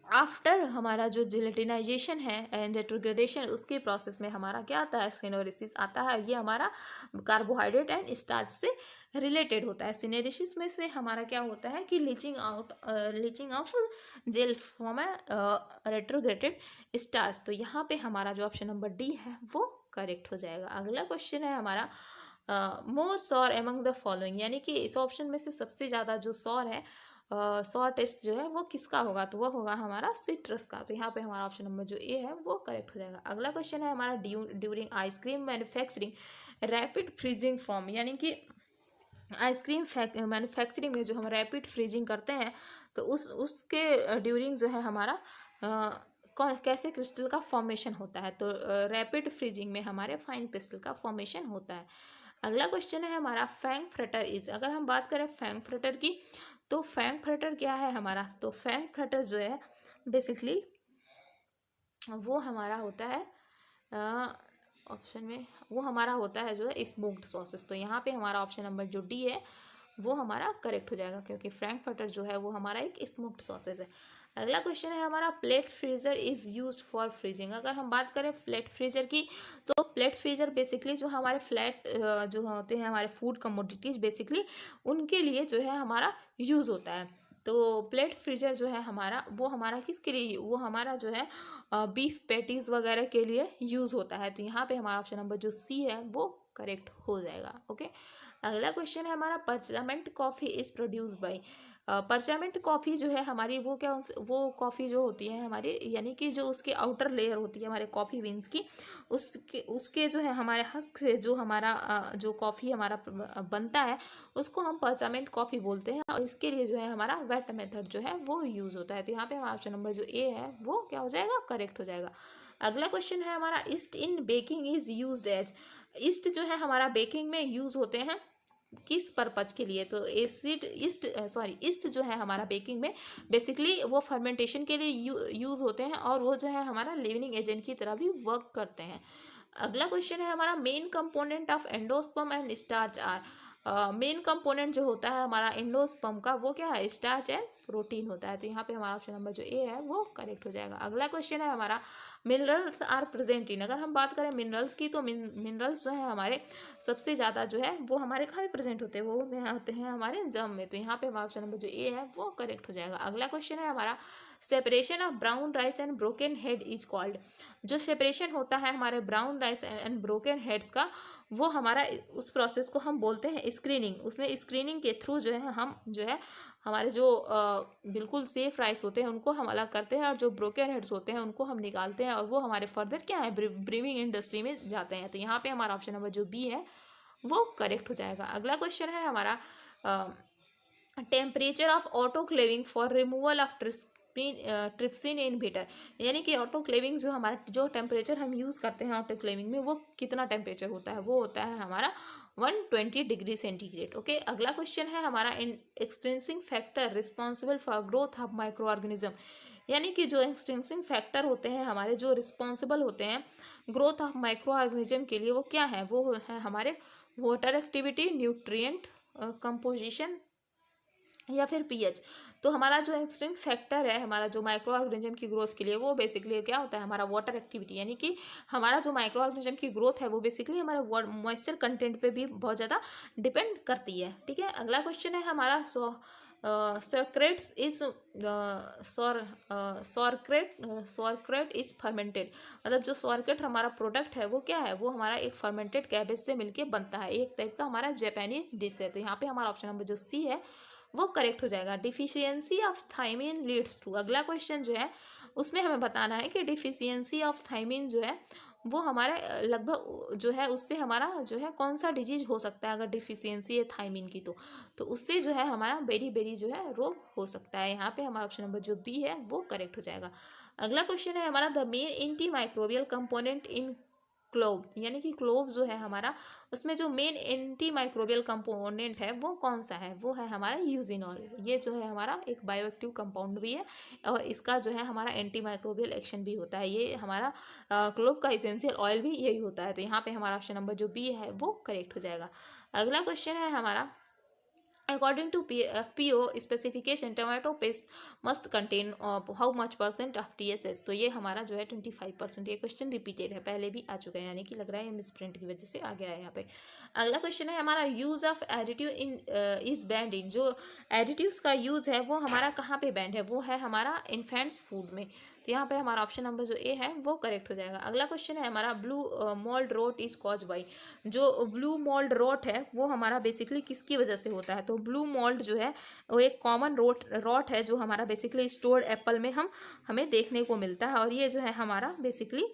आफ्टर हमारा जो जिलेटिनाइजेशन है एंड रेट्रोग्रेडेशन उसके प्रोसेस में हमारा क्या आता है, सिनेरिसिस आता है, ये हमारा कार्बोहाइड्रेट एंड स्टार्च से रिलेटेड होता है। सिनेरिसिस में से हमारा क्या होता है कि leaching of gel from retrograded starch, तो यहाँ पे हमारा जो ऑप्शन नंबर डी है वो करेक्ट हो जाएगा। अगला क्वेश्चन है हमारा, मोर सॉर एमंग द फॉलोइंग, यानी कि इस ऑप्शन में से सबसे ज़्यादा जो सॉर है, सॉर टेस्ट जो है वो किसका होगा, तो वो होगा हमारा सिट्रस का। तो यहाँ पे हमारा ऑप्शन नंबर जो ए है वो करेक्ट हो जाएगा। अगला क्वेश्चन है हमारा, during ice cream manufacturing rapid freezing form, यानी कि आइसक्रीम मैन्युफैक्चरिंग में जो हम रैपिड फ्रीजिंग करते हैं तो उसके ड्यूरिंग जो है हमारा कैसे क्रिस्टल का फॉर्मेशन होता है, तो रैपिड फ्रीजिंग में हमारे फाइन क्रिस्टल का फॉर्मेशन होता है। अगला क्वेश्चन है हमारा, फ्रैंकफर्टर इज, अगर हम बात करें फ्रैंकफर्टर की, तो फ्रैंकफर्टर क्या है हमारा, तो फ्रैंकफर्टर जो है बेसिकली वो हमारा होता है ऑप्शन में, वो हमारा होता है जो है स्मोक्ड सॉसेस। तो यहाँ पे हमारा ऑप्शन नंबर जो डी है वो हमारा करेक्ट हो जाएगा, क्योंकि फ्रैंकफर्टर जो है वो हमारा एक स्मोक्ड सॉसेस है। अगला क्वेश्चन है हमारा, plate freezer is used for freezing, अगर हम बात करें प्लेट फ्रीजर की, तो प्लेट फ्रीजर बेसिकली जो हमारे फ्लैट जो होते हैं हमारे फूड कमोडिटीज बेसिकली उनके लिए जो है हमारा यूज़ होता है। तो प्लेट फ्रीजर जो है हमारा वो हमारा किसके लिए, वो हमारा जो है बीफ पैटीज़ वगैरह के लिए यूज़ होता है। तो यहाँ पे हमारा ऑप्शन नंबर जो सी है वो करेक्ट हो जाएगा। ओके, अगला क्वेश्चन है हमारा, parchment coffee is produced by, parchment coffee जो है हमारी वो क्या, वो कॉफ़ी जो होती है हमारी, यानी कि जो उसकी आउटर लेयर होती है हमारे कॉफ़ी बीन्स की, उसके उसके जो है हमारे हस्क से जो हमारा जो कॉफ़ी हमारा बनता है उसको हम परचामेंट कॉफ़ी बोलते हैं, और इसके लिए जो है हमारा वेट मेथड जो है वो यूज़ होता है। तो यहाँ पे हमारा ऑप्शन नंबर जो ए है वो क्या हो जाएगा, करेक्ट हो जाएगा। अगला क्वेश्चन है हमारा, yeast in baking is used as, yeast जो है हमारा बेकिंग में यूज़ होते हैं किस पर्पज के लिए, तो ईस्ट जो है हमारा बेकिंग में बेसिकली वो फर्मेंटेशन के लिए यूज़ होते हैं, और वो जो है हमारा लिविंग एजेंट की तरह भी वर्क करते हैं। अगला क्वेश्चन है हमारा, main component of endosperm and starch are, main component जो होता है हमारा एंडोस्पर्म का वो क्या है, स्टार्च एंड प्रोटीन होता है। तो यहाँ पे हमारा ऑप्शन नंबर जो ए है वो करेक्ट हो जाएगा। अगला क्वेश्चन है हमारा, मिनरल्स आर प्रेजेंट इन, अगर हम बात करें मिनरल्स की, तो मिनरल्स जो है हमारे सबसे ज़्यादा जो है वो हमारे कहाँ पे प्रेजेंट होते हैं, वो होते हैं हमारे जम में। तो यहाँ पे हमारा ऑप्शन नंबर जो ए है वो करेक्ट हो जाएगा। अगला क्वेश्चन है हमारा, separation of brown rice and broken head is called, जो सेपरेशन होता है हमारे brown rice and broken heads का, वो हमारा उस प्रोसेस को हम बोलते हैं स्क्रीनिंग। उसमें स्क्रीनिंग के थ्रू जो है हम जो है हमारे जो बिल्कुल सेफ राइस होते हैं उनको हम अलग करते हैं, और जो ब्रोकन हेड्स होते हैं उनको हम निकालते हैं, और वो हमारे फर्दर क्या है, ब्रीविंग इंडस्ट्री में जाते हैं। तो यहाँ पे हमारा ऑप्शन नंबर जो बी है वो करेक्ट हो जाएगा। अगला क्वेश्चन है हमारा, temperature of autoclaving for removal of trypsin inhibitor, यानी कि ऑटोक्लेविंग जो हमारा जो टेम्परेचर हम यूज़ करते हैं ऑटोक्लेविंग में वो कितना टेम्परेचर होता है, वो होता है हमारा 120 डिग्री सेंटीग्रेड। ओके, अगला क्वेश्चन है हमारा, in extrinsic factor responsible for growth of microorganism, यानी कि जो एक्सटेंसिंग फैक्टर होते हैं हमारे जो रिस्पॉन्सिबल होते हैं ग्रोथ ऑफ माइक्रो ऑर्गेनिज्म के लिए, वो क्या है, वो है हमारे वाटर एक्टिविटी, न्यूट्रिएंट कंपोजिशन या फिर पीएच। तो हमारा जो एक्सटेंसिंग फैक्टर है हमारा जो माइक्रो ऑर्गेनिज्म की ग्रोथ के लिए, वो बेसिकली क्या होता है, हमारा वाटर एक्टिविटी, यानी कि हमारा जो माइक्रो ऑर्गेनिज्म की ग्रोथ है वो बेसिकली हमारे मॉइस्चर कंटेंट पे भी बहुत ज़्यादा डिपेंड करती है। ठीक है, अगला क्वेश्चन है हमारा, सॉर्क्रेट्स इज सॉर्क्रेट इज फर्मेंटेड, मतलब जो सॉर्क्रेट हमारा प्रोडक्ट है वो क्या है, वो हमारा एक फर्मेंटेड कैबेज से मिलके बनता है, एक टाइप का हमारा जापानीज डिश है। तो यहाँ पे हमारा ऑप्शन नंबर जो सी है वो करेक्ट हो जाएगा। Deficiency of thiamine leads to, अगला क्वेश्चन जो है उसमें हमें बताना है कि डिफिशियंसी ऑफ थायमिन जो है वो हमारे लगभग जो है उससे हमारा जो है कौन सा डिजीज हो सकता है, अगर डिफिशियंसी है थायमिन की, तो उससे जो है हमारा बेरी बेरी जो है रोग हो सकता है। यहाँ पे हमारा ऑप्शन नंबर जो बी है वो करेक्ट हो जाएगा। अगला क्वेश्चन है हमारा, the main anti microbial component in clove, यानी कि क्लोव जो है हमारा उसमें जो मेन एंटी माइक्रोबियल कंपोनेंट है वो कौन सा है, वो है हमारा यूजिनॉल। ये जो है हमारा एक बायोएक्टिव कंपाउंड भी है, और इसका जो है हमारा एंटी माइक्रोबियल एक्शन भी होता है। ये हमारा क्लोव का इसेंशियल ऑयल भी यही होता है। तो यहाँ पे हमारा ऑप्शन नंबर जो बी है वो करेक्ट हो जाएगा। अगला क्वेश्चन है हमारा, according to PO specification tomato paste must contain how much % of TSS, तो ये हमारा जो है 25%। ये क्वेश्चन रिपीटेड है, पहले भी आ चुका है, यानी कि लग रहा है ये मिसप्रिंट की वजह से आ गया है यहाँ पे। अगला क्वेश्चन है हमारा, use of additive in is banned in, जो एडिटिव्स का यूज़ है वो हमारा कहाँ पे बैंड है, वो है हमारा इन्फेंट्स फूड में। तो तो यहाँ पे हमारा ऑप्शन नंबर जो ए है वो करेक्ट हो जाएगा। अगला क्वेश्चन है हमारा blue mould road is cause by. जो ब्लू मोल्ड रोट है वो हमारा बेसिकली किसकी वजह से होता है? तो ब्लू मोल्ड जो है वो एक कॉमन रॉट है जो हमारा बेसिकली स्टोर्ड एप्पल में हमें देखने को मिलता है, और ये जो है हमारा बेसिकली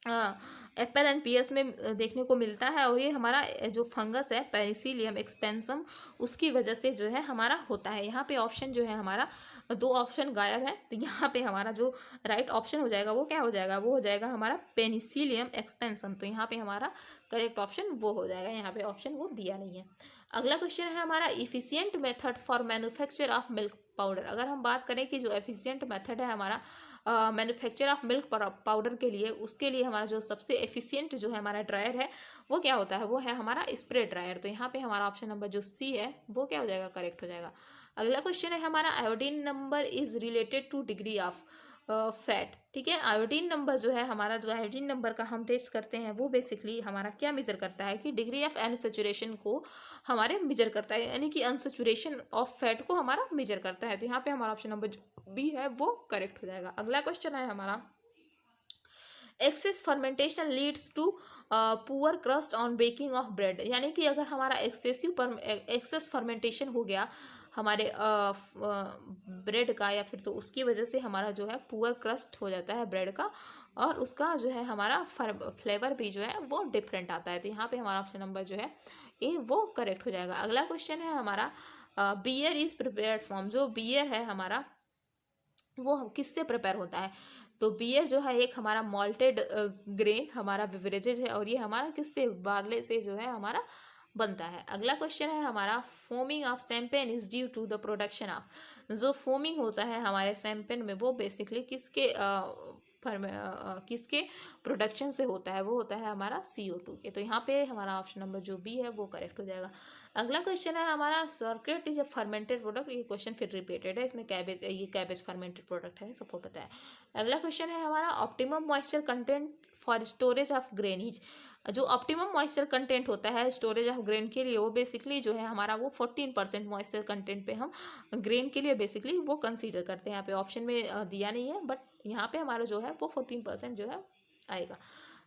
एप्पल एंड पियर्स में देखने को मिलता है, और ये हमारा जो फंगस है पेनिसिलियम एक्सपेंसम उसकी वजह से जो है हमारा होता है। यहाँ पे ऑप्शन जो है हमारा 2 ऑप्शन गायब है, तो यहाँ पे हमारा जो राइट ऑप्शन हो जाएगा वो क्या हो जाएगा? वो हो जाएगा हमारा पेनिसिलियम एक्सपेंसम। तो यहाँ पे हमारा करेक्ट ऑप्शन वो हो जाएगा, यहाँ पे ऑप्शन वो दिया नहीं है। अगला क्वेश्चन है हमारा efficient method for manufacture of milk powder. अगर हम बात करें कि जो एफिशिएंट मेथड है हमारा मैन्युफैक्चर ऑफ मिल्क पाउडर के लिए, उसके लिए हमारा जो सबसे एफिशिएंट जो है हमारा ड्रायर है वो क्या होता है? वो है हमारा स्प्रे ड्रायर। तो यहाँ पे हमारा ऑप्शन नंबर जो सी है वो क्या हो जाएगा? करेक्ट हो जाएगा। अगला क्वेश्चन है हमारा iodine number is related two degree of fat. ठीक है, आयोडीन नंबर जो है हमारा, जो आयोडीन नंबर का हम टेस्ट करते हैं वो बेसिकली हमारा क्या मेजर करता है कि डिग्री ऑफ अनसैचुरेशन को हमारे मेजर करता है, यानी कि अनसैचुरेशन ऑफ फैट को हमारा मेजर करता है। तो यहाँ पे हमारा ऑप्शन नंबर बी है वो करेक्ट हो जाएगा। अगला क्वेश्चन है हमारा excess fermentation leads to poor crust on baking of bread. यानी कि अगर हमारा एक्सेस फर्मेंटेशन हो गया हमारे ब्रेड का, या फिर तो उसकी वजह से हमारा जो है पुअर क्रस्ट हो जाता है ब्रेड का, और उसका जो है हमारा फ्लेवर भी जो है वो डिफरेंट आता है। तो यहाँ पे हमारा ऑप्शन नंबर जो है ए वो करेक्ट हो जाएगा। अगला क्वेश्चन है हमारा बियर इज प्रिपेयर्ड फ्रॉम। जो बियर है हमारा वो किससे प्रिपेयर होता है? तो बियर जो है एक हमारा मॉल्टेड ग्रेन हमारा बिवरेजेज है, और ये हमारा किससे? बार्ले से जो है हमारा बनता है। अगला क्वेश्चन है हमारा foaming of champagne is due to the production of. जो फोमिंग होता है हमारे शैंपेन में वो बेसिकली किसके प्रोडक्शन से होता है? वो होता है हमारा CO2 के। तो यहाँ पे हमारा ऑप्शन नंबर जो बी है वो करेक्ट हो जाएगा। अगला क्वेश्चन है हमारा सॉर्केट इज अ फर्मेंटेड प्रोडक्ट। ये क्वेश्चन फिर रिपीटेड है, इसमें कैबेज फर्मेंटेड प्रोडक्ट है, सबको पता है। अगला क्वेश्चन है हमारा optimum moisture content for storage of grains. जो ऑप्टिमम मॉइस्चर कंटेंट होता है स्टोरेज ऑफ ग्रेन के लिए वो बेसिकली जो है हमारा वो 14% मॉइस्चर कंटेंट पे हम ग्रेन के लिए बेसिकली वो कंसीडर करते हैं। यहाँ पे ऑप्शन में दिया नहीं है, बट यहाँ पे हमारा जो है वो 14% जो है आएगा।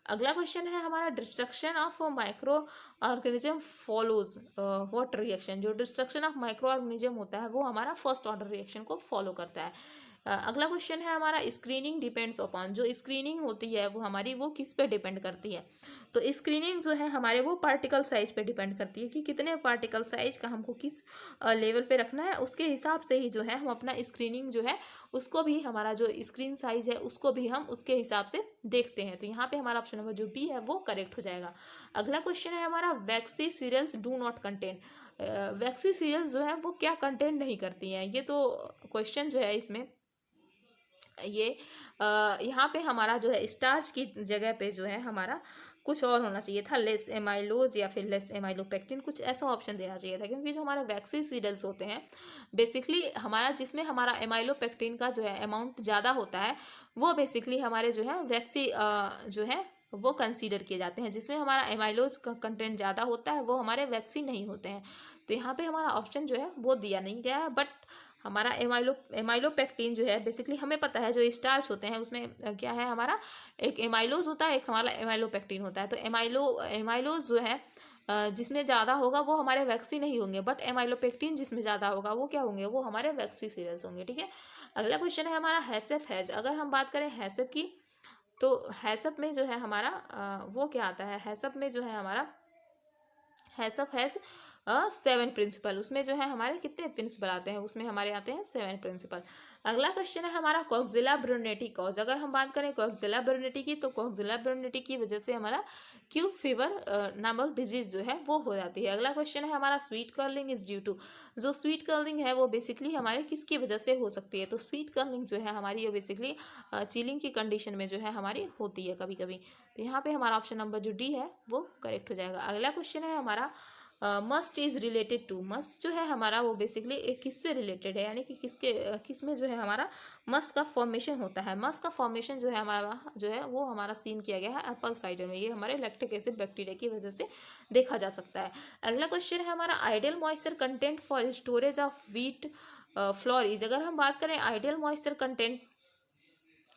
अगला क्वेश्चन है हमारा destruction of micro organism follows what reaction. जो डिस्ट्रक्शन ऑफ माइक्रो ऑर्गेनिज्म होता है वो हमारा फर्स्ट ऑर्डर रिएक्शन को फॉलो करता है। अगला क्वेश्चन है हमारा स्क्रीनिंग डिपेंड्स अपॉन। जो स्क्रीनिंग होती है वो हमारी वो किस पे डिपेंड करती है? तो स्क्रीनिंग जो है हमारे वो पार्टिकल साइज पे डिपेंड करती है कि कितने पार्टिकल साइज का हमको किस लेवल पे रखना है, उसके हिसाब से ही जो है हम अपना स्क्रीनिंग जो है उसको भी, हमारा जो स्क्रीन साइज है उसको भी हम उसके हिसाब से देखते हैं। तो यहाँ पे हमारा ऑप्शन नंबर जो बी है वो करेक्ट हो जाएगा। अगला क्वेश्चन है हमारा waxy cereals do not contain. Waxy cereals जो है वो क्या कंटेन नहीं करती हैं? ये तो क्वेश्चन जो है इसमें ये यहाँ पे हमारा जो है स्टार्च की जगह पे जो है हमारा कुछ और होना चाहिए था, लेस एमाइलोज या फिर लेस एमाइलोपेक्टिन, कुछ ऐसा ऑप्शन देना चाहिए था। क्योंकि जो हमारे वैक्सी सीडल्स होते हैं बेसिकली हमारा, जिसमें हमारा एमाइलोपेक्टिन का जो है अमाउंट ज़्यादा होता है वो बेसिकली हमारे जो है वैक्सी जो है वो कंसीडर किए जाते हैं। जिसमें हमारा एमाइलोज का कंटेंट ज़्यादा होता है वो हमारे वैक्सीन नहीं होते हैं। तो यहाँ पे हमारा ऑप्शन जो है वो दिया नहीं गया है, बट हमारा एमाइलोपेक्टिन जो है बेसिकली हमें पता है जो स्टार्च होते हैं उसमें क्या है, हमारा एक एमाइलोज होता है, एक हमारा एमाइलोपेक्टिन होता है। तो एमाइलोज जो है जिसमें ज़्यादा होगा वो हमारे वैक्सी नहीं होंगे, बट एमाइलोपेक्टिन जिसमें ज़्यादा होगा वो क्या होंगे? वो हमारे वैक्सी सीरियल्स होंगे। ठीक है, अगला क्वेश्चन है हमारा हैसेफ हैज। अगर हम बात करें हैसेफ की, तो हैसअप में जो है हमारा वो क्या आता है? हैसअप में जो है हमारा हैसअप हैज 7 प्रिंसिपल। उसमें जो है हमारे कितने प्रिंसिपल आते हैं? उसमें हमारे आते हैं 7 प्रिंसिपल। अगला क्वेश्चन है हमारा कॉक्सिला ब्रुनेटी कॉज। अगर हम बात करें कॉक्सिला ब्रुनेटी की, तो कॉक्सिला ब्रुनेटी की वजह से हमारा क्यूब फीवर नामक डिजीज जो है वो हो जाती है। अगला क्वेश्चन है हमारा sweet curdling is due to. जो स्वीट कर्लिंग है वो बेसिकली हमारे किसकी वजह से हो सकती है? तो स्वीट कर्लिंग जो है हमारी ये बेसिकली चिलिंग की कंडीशन में जो है हमारी होती है कभी कभी। तो यहाँ पे हमारा ऑप्शन नंबर जो डी है वो करेक्ट हो जाएगा। अगला क्वेश्चन है हमारा must is related to. Must जो है हमारा वो बेसिकली एक किससे रिलेटेड है, यानी कि किस में जो है हमारा मस्ट का फॉर्मेशन होता है। मस्ट का फॉर्मेशन जो है हमारा जो है वो हमारा सीन किया गया है एप्पल साइडर में। ये हमारे लैक्टिक एसिड बैक्टीरिया की वजह से देखा जा सकता है। अगला क्वेश्चन है हमारा ideal moisture content for storage of wheat floor is. अगर हम बात करें ideal moisture content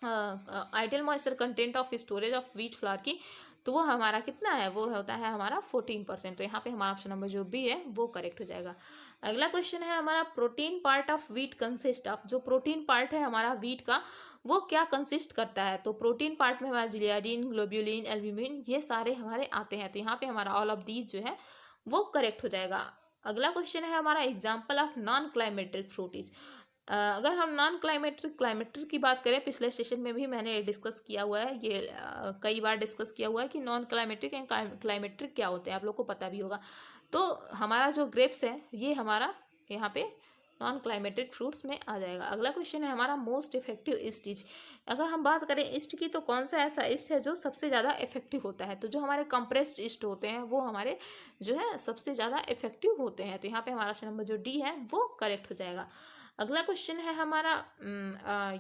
ideal moisture content of storage of wheat flour की, तो वो हमारा कितना है, वो होता है हमारा 14%। तो यहाँ पे हमारा ऑप्शन नंबर जो बी है वो करेक्ट हो जाएगा। अगला क्वेश्चन है हमारा, protein part of wheat consist of, जो प्रोटीन पार्ट है हमारा व्हीट का वो क्या कंसिस्ट करता है। तो प्रोटीन पार्ट में हमारा जिलियाडिन, ग्लोब्यूलिन, एल्ब्यूमिन ये सारे हमारे आते हैं। तो यहाँ पे हमारा ऑल ऑफ दीज जो है वो करेक्ट हो जाएगा। अगला क्वेश्चन है हमारा, एग्जाम्पल ऑफ नॉन क्लाइमेट्रिक फ्रूटीज। अगर हम नॉन क्लाइमेट्रिक की बात करें, पिछले सेशन में भी मैंने डिस्कस किया हुआ है ये, कई बार डिस्कस किया हुआ है कि नॉन क्लाइमेट्रिक एंड क्लाइमेट्रिक क्या होते हैं, आप लोग को पता भी होगा। तो हमारा जो ग्रेप्स है ये हमारा यहाँ पे नॉन क्लाइमेट्रिक फ्रूट्स में आ जाएगा। अगला क्वेश्चन है हमारा, मोस्ट इफेक्टिव ईस्ट इज। अगर हम बात करें ईस्ट की, तो कौन सा ऐसा ईस्ट है जो सबसे ज़्यादा इफेक्टिव होता है। तो जो हमारे कंप्रेस्ड ईस्ट होते हैं वो हमारे जो है सबसे ज़्यादा इफेक्टिव होते हैं। तो यहाँ पे हमारा ऑप्शन नंबर जो डी है वो करेक्ट हो जाएगा। अगला क्वेश्चन है हमारा,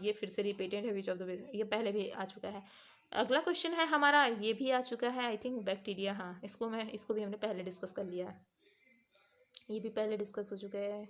ये फिर से रिपीटेड है, विच ऑफ द, ये पहले भी आ चुका है। अगला क्वेश्चन है हमारा, ये भी आ चुका है आई थिंक, बैक्टीरिया। हाँ, इसको भी हमने पहले डिस्कस कर लिया है, ये भी पहले डिस्कस हो चुका है।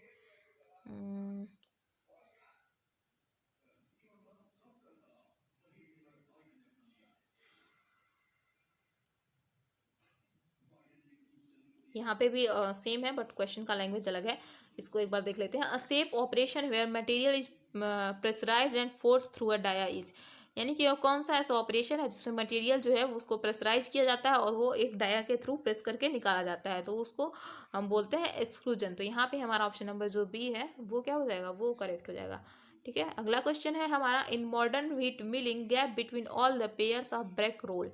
यहाँ पे भी सेम है बट क्वेश्चन का लैंग्वेज अलग है। इसको एक बार देख लेते हैं। A step operation where material is pressurised and forced through a die is, यानी कि कौन सा ऐसा ऑपरेशन है जिसमें मटेरियल जो है उसको प्रेशराइज किया जाता है और वो एक डाया के थ्रू प्रेस करके निकाला जाता है, तो उसको हम बोलते हैं एक्सक्लूजन। तो यहाँ पे हमारा ऑप्शन नंबर जो बी है वो क्या हो जाएगा, वो करेक्ट हो जाएगा। ठीक है, अगला क्वेश्चन है हमारा, in modern wheat milling gap between all the pairs of break roll.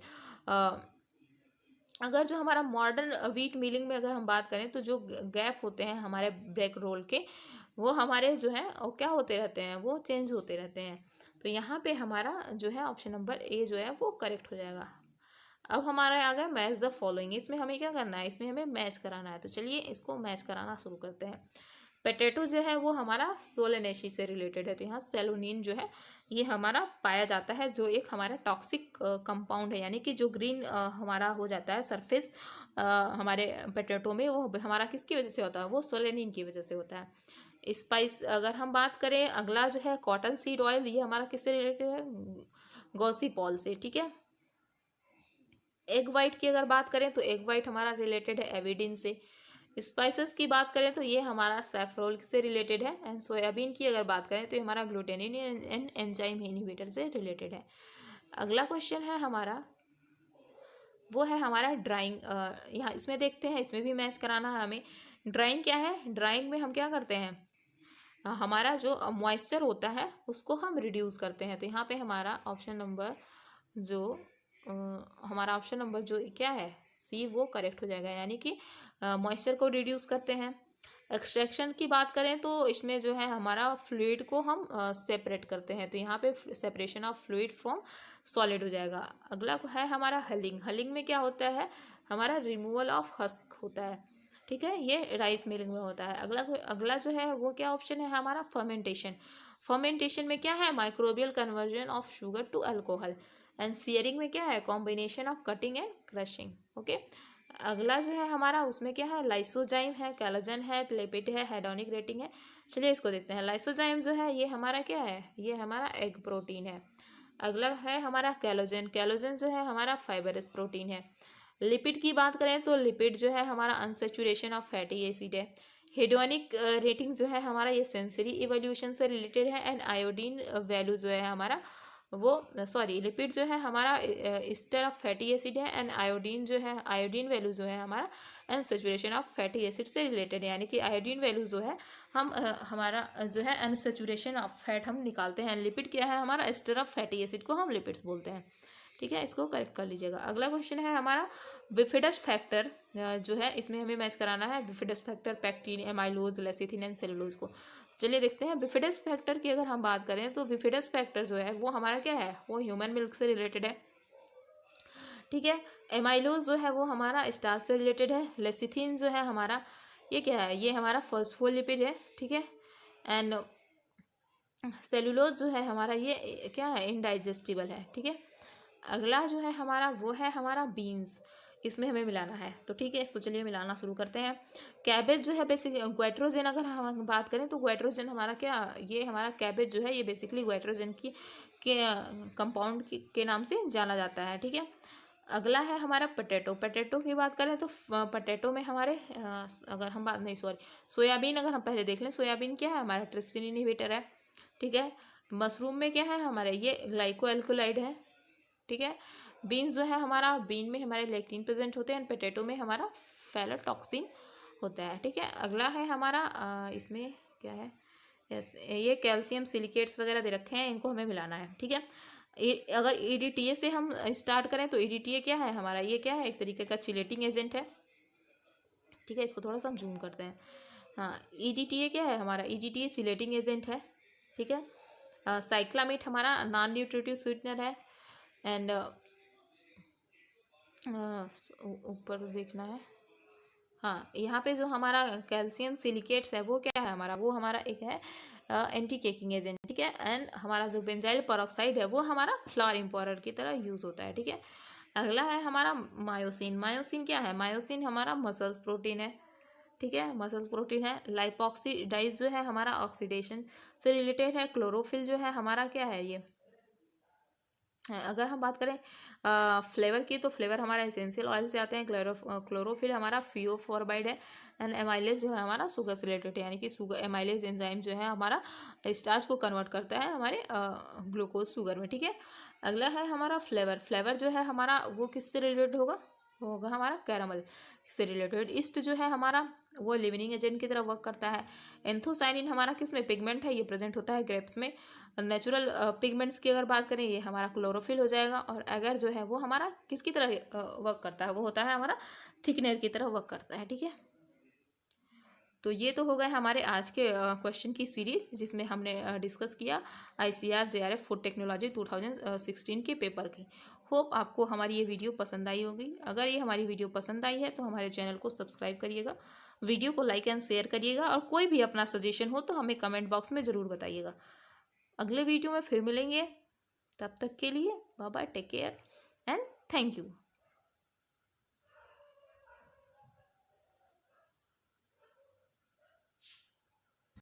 अगर जो हमारा मॉडर्न व्हीट मिलिंग में अगर हम बात करें, तो जो गैप होते हैं हमारे ब्रेक रोल के, वो हमारे जो है वो क्या होते रहते हैं, वो चेंज होते रहते हैं। तो यहाँ पे हमारा जो है ऑप्शन नंबर ए जो है वो करेक्ट हो जाएगा। अब हमारा आ गया मैच द फॉलोइंग। इसमें हमें क्या करना है, इसमें हमें मैच कराना है। तो चलिए इसको मैच कराना शुरू करते हैं। पोटैटो जो है वो हमारा सोलेनेसी से रिलेटेड है। तो यहाँ सेलोनिन जो है ये हमारा पाया जाता है, जो एक हमारा टॉक्सिक कंपाउंड है, यानी कि जो ग्रीन हमारा हो जाता है सरफेस हमारे पोटैटो में, वो हमारा किसकी वजह से होता है, वो सोलेनिन की वजह से होता है। स्पाइस अगर हम बात करें, अगला जो है कॉटन सीड ऑयल, ये हमारा किससे रिलेटेड है, गॉसिपॉल से। ठीक है, एग वाइट की अगर बात करें तो एग वाइट हमारा रिलेटेड है एविडिन से। स्पाइसेस की बात करें तो ये हमारा सैफरोल से रिलेटेड है। एंड सोयाबीन की अगर बात करें तो ये हमारा ग्लूटेनिन एंड एंजाइम इनहिबिटर से रिलेटेड है। अगला क्वेश्चन है हमारा, वो है हमारा ड्राइंग। यहाँ इसमें देखते हैं, इसमें भी मैच कराना है हमें। ड्राइंग क्या है, ड्राइंग में हम क्या करते हैं, हमारा जो मॉइस्चर होता है उसको हम रिड्यूस करते हैं। तो यहाँ पे हमारा ऑप्शन नंबर जो हमारा ऑप्शन नंबर जो क्या है, सी, वो करेक्ट हो जाएगा, यानी कि मॉइस्चर को रिड्यूस करते हैं। एक्सट्रैक्शन की बात करें तो इसमें जो है हमारा फ्लूइड को हम सेपरेट करते हैं। तो यहाँ पे separation of fluid from solid हो जाएगा। अगला है हमारा हलिंग। हलिंग में क्या होता है, हमारा रिमूवल ऑफ हस्क होता है। ठीक है, ये राइस मिलिंग में होता है। अगला जो है वो क्या ऑप्शन है हमारा, फर्मेंटेशन। फर्मेंटेशन में क्या है, microbial conversion of sugar to alcohol. And searing में क्या है, combination of cutting and crushing. Okay, अगला जो है हमारा उसमें क्या है, लाइसोजाइम है, कैलोजन है, लिपिड है, हेडोनिक रेटिंग है। चलिए इसको देखते हैं। लाइसोजाइम जो है ये हमारा क्या है, ये हमारा एग प्रोटीन है। अगला है हमारा कैलोजन। कैलोजन जो है हमारा फाइबरस प्रोटीन है। लिपिड की बात करें तो लिपिड जो है हमारा अनसेचुरेशन ऑफ फैटी एसिड है। हेडोनिक रेटिंग जो है हमारा ये सेंसरी इवोल्यूशन से रिलेटेड है। एंड आयोडीन वैल्यू जो है हमारा वो, सॉरी, लिपिड जो है हमारा ईस्टर ऑफ फैटी एसिड है। एंड आयोडीन जो है, आयोडीन वैल्यू जो है हमारा अनसेचुरेशन ऑफ फैटी एसिड से रिलेटेड है, यानी कि आयोडीन वैल्यू जो है हम हमारा जो है अनसेचुरेशन ऑफ फैट हम निकालते हैं। लिपिड क्या है हमारा, एस्टर ऑफ फैटी एसिड को हम लिपिड्स बोलते हैं। ठीक है, इसको करेक्ट कर लीजिएगा। अगला क्वेश्चन है हमारा, बिफिडस फैक्टर जो है इसमें हमें मैच कराना है bifidus factor, pectin, amylose, lecithin and cellulose को। चलिए देखते हैं। बिफिडस फैक्टर की अगर हम बात करें तो बिफिडस फैक्टर जो है वो हमारा क्या है, वो ह्यूमन मिल्क से रिलेटेड है। ठीक है, एमाइलोज जो है वो हमारा स्टार्च से रिलेटेड है। लेसिथिन जो है हमारा ये क्या है, ये हमारा फॉस्फोलिपिड है। ठीक है, एंड सेलुलोज जो है हमारा ये क्या है, इनडाइजेस्टिबल है। ठीक है, अगला जो है हमारा वो है हमारा बीन्स, इसमें हमें मिलाना है। तो ठीक है, इसको चलिए मिलाना शुरू करते हैं। कैबेज जो है बेसिक ग्वाइट्रोजन, अगर हम बात करें तो ग्वाइट्रोजन हमारा क्या, ये हमारा कैबेज जो है ये बेसिकली ग्वाइट्रोजन की के कंपाउंड के नाम से जाना जाता है, ठीक है। अगला है हमारा पोटैटो। पोटैटो की बात करें तो पोटैटो में हमारे अगर हम बात नहीं सॉरी सोयाबीन अगर हम पहले देख लें, सोयाबीन क्या है हमारा ट्रिप्सिन इनहिबिटर है, ठीक है। मशरूम में क्या है हमारे ये ग्लाइको एल्कोलाइड है, ठीक है। बीन्स जो है हमारा बीन में हमारे लेक्टिन प्रेजेंट होते हैं, पोटैटो में हमारा फेलोटॉक्सिन होता है, ठीक है। अगला है हमारा इसमें क्या है, यस ये कैल्शियम सिलिकेट्स वगैरह दे रखे हैं, इनको हमें मिलाना है, ठीक है। अगर ईडीटीए से हम स्टार्ट करें तो ईडीटीए क्या है हमारा, ये क्या है एक तरीके का चिलेटिंग एजेंट है, ठीक है। इसको थोड़ा सा हम जूम करते हैं। हाँ, ईडीटीए क्या है हमारा, ईडीटीए चिलेटिंग एजेंट है, ठीक है। साइक्लामेट हमारा नॉन न्यूट्रिटिव स्वीटनर है। एंड ऊपर देखना है, हाँ यहाँ पे जो हमारा कैल्शियम सिलिकेट्स है वो क्या है हमारा, वो हमारा एक है एंटी केकिंग एजेंट, ठीक है। एंड हमारा जो बेंजाइल पेरोक्साइड है वो हमारा फ्लावर इम्पोरर की तरह यूज़ होता है, ठीक है। अगला है हमारा मायोसिन। मायोसिन क्या है, मायोसिन हमारा मसल्स प्रोटीन है, ठीक है, मसल्स प्रोटीन है। लाइपोक्सीडाइज जो है हमारा ऑक्सीडेशन से रिलेटेड है। क्लोरोफिल जो है हमारा क्या है ये, अगर हम बात करें फ्लेवर की तो फ्लेवर हमारा एसेंशियल ऑयल से आते हैं। क्लोरोफिल हमारा फियोफॉर्बाइड है। एंड एमाइलेज जो है हमारा शुगर से रिलेटेड है, यानी कि शुगर एमाइलेज एंजाइम जो है हमारा स्टार्च को कन्वर्ट करता है हमारे ग्लूकोज शुगर में, ठीक है। अगला है हमारा फ्लेवर। फ्लेवर जो है हमारा वो किससे रिलेटेड होगा, होगा हमारा कैरामल से रिलेटेड। ईस्ट जो है हमारा वो लिविनिंग एजेंट की तरह वर्क करता है। एंथोसाइनिन हमारा किस में पिगमेंट है, ये प्रेजेंट होता है ग्रेप्स में। नेचुरल पिगमेंट्स की अगर बात करें ये हमारा क्लोरोफिल हो जाएगा। और अगर जो है वो हमारा किसकी तरह वर्क करता है, वो होता है हमारा थिकनेर की तरह वर्क करता है, ठीक है। तो ये तो हो गए हमारे आज के क्वेश्चन की सीरीज, जिसमें हमने डिस्कस किया ICAR JRF फूड टेक्नोलॉजी 2016 के पेपर की। होप आपको हमारी ये वीडियो पसंद आई होगी। अगर ये हमारी वीडियो पसंद आई है तो हमारे चैनल को सब्सक्राइब करिएगा, वीडियो को लाइक एंड शेयर करिएगा, और कोई भी अपना सजेशन हो तो हमें कमेंट बॉक्स में ज़रूर बताइएगा। अगले वीडियो में फिर मिलेंगे, तब तक के लिए bye bye, take care and thank you.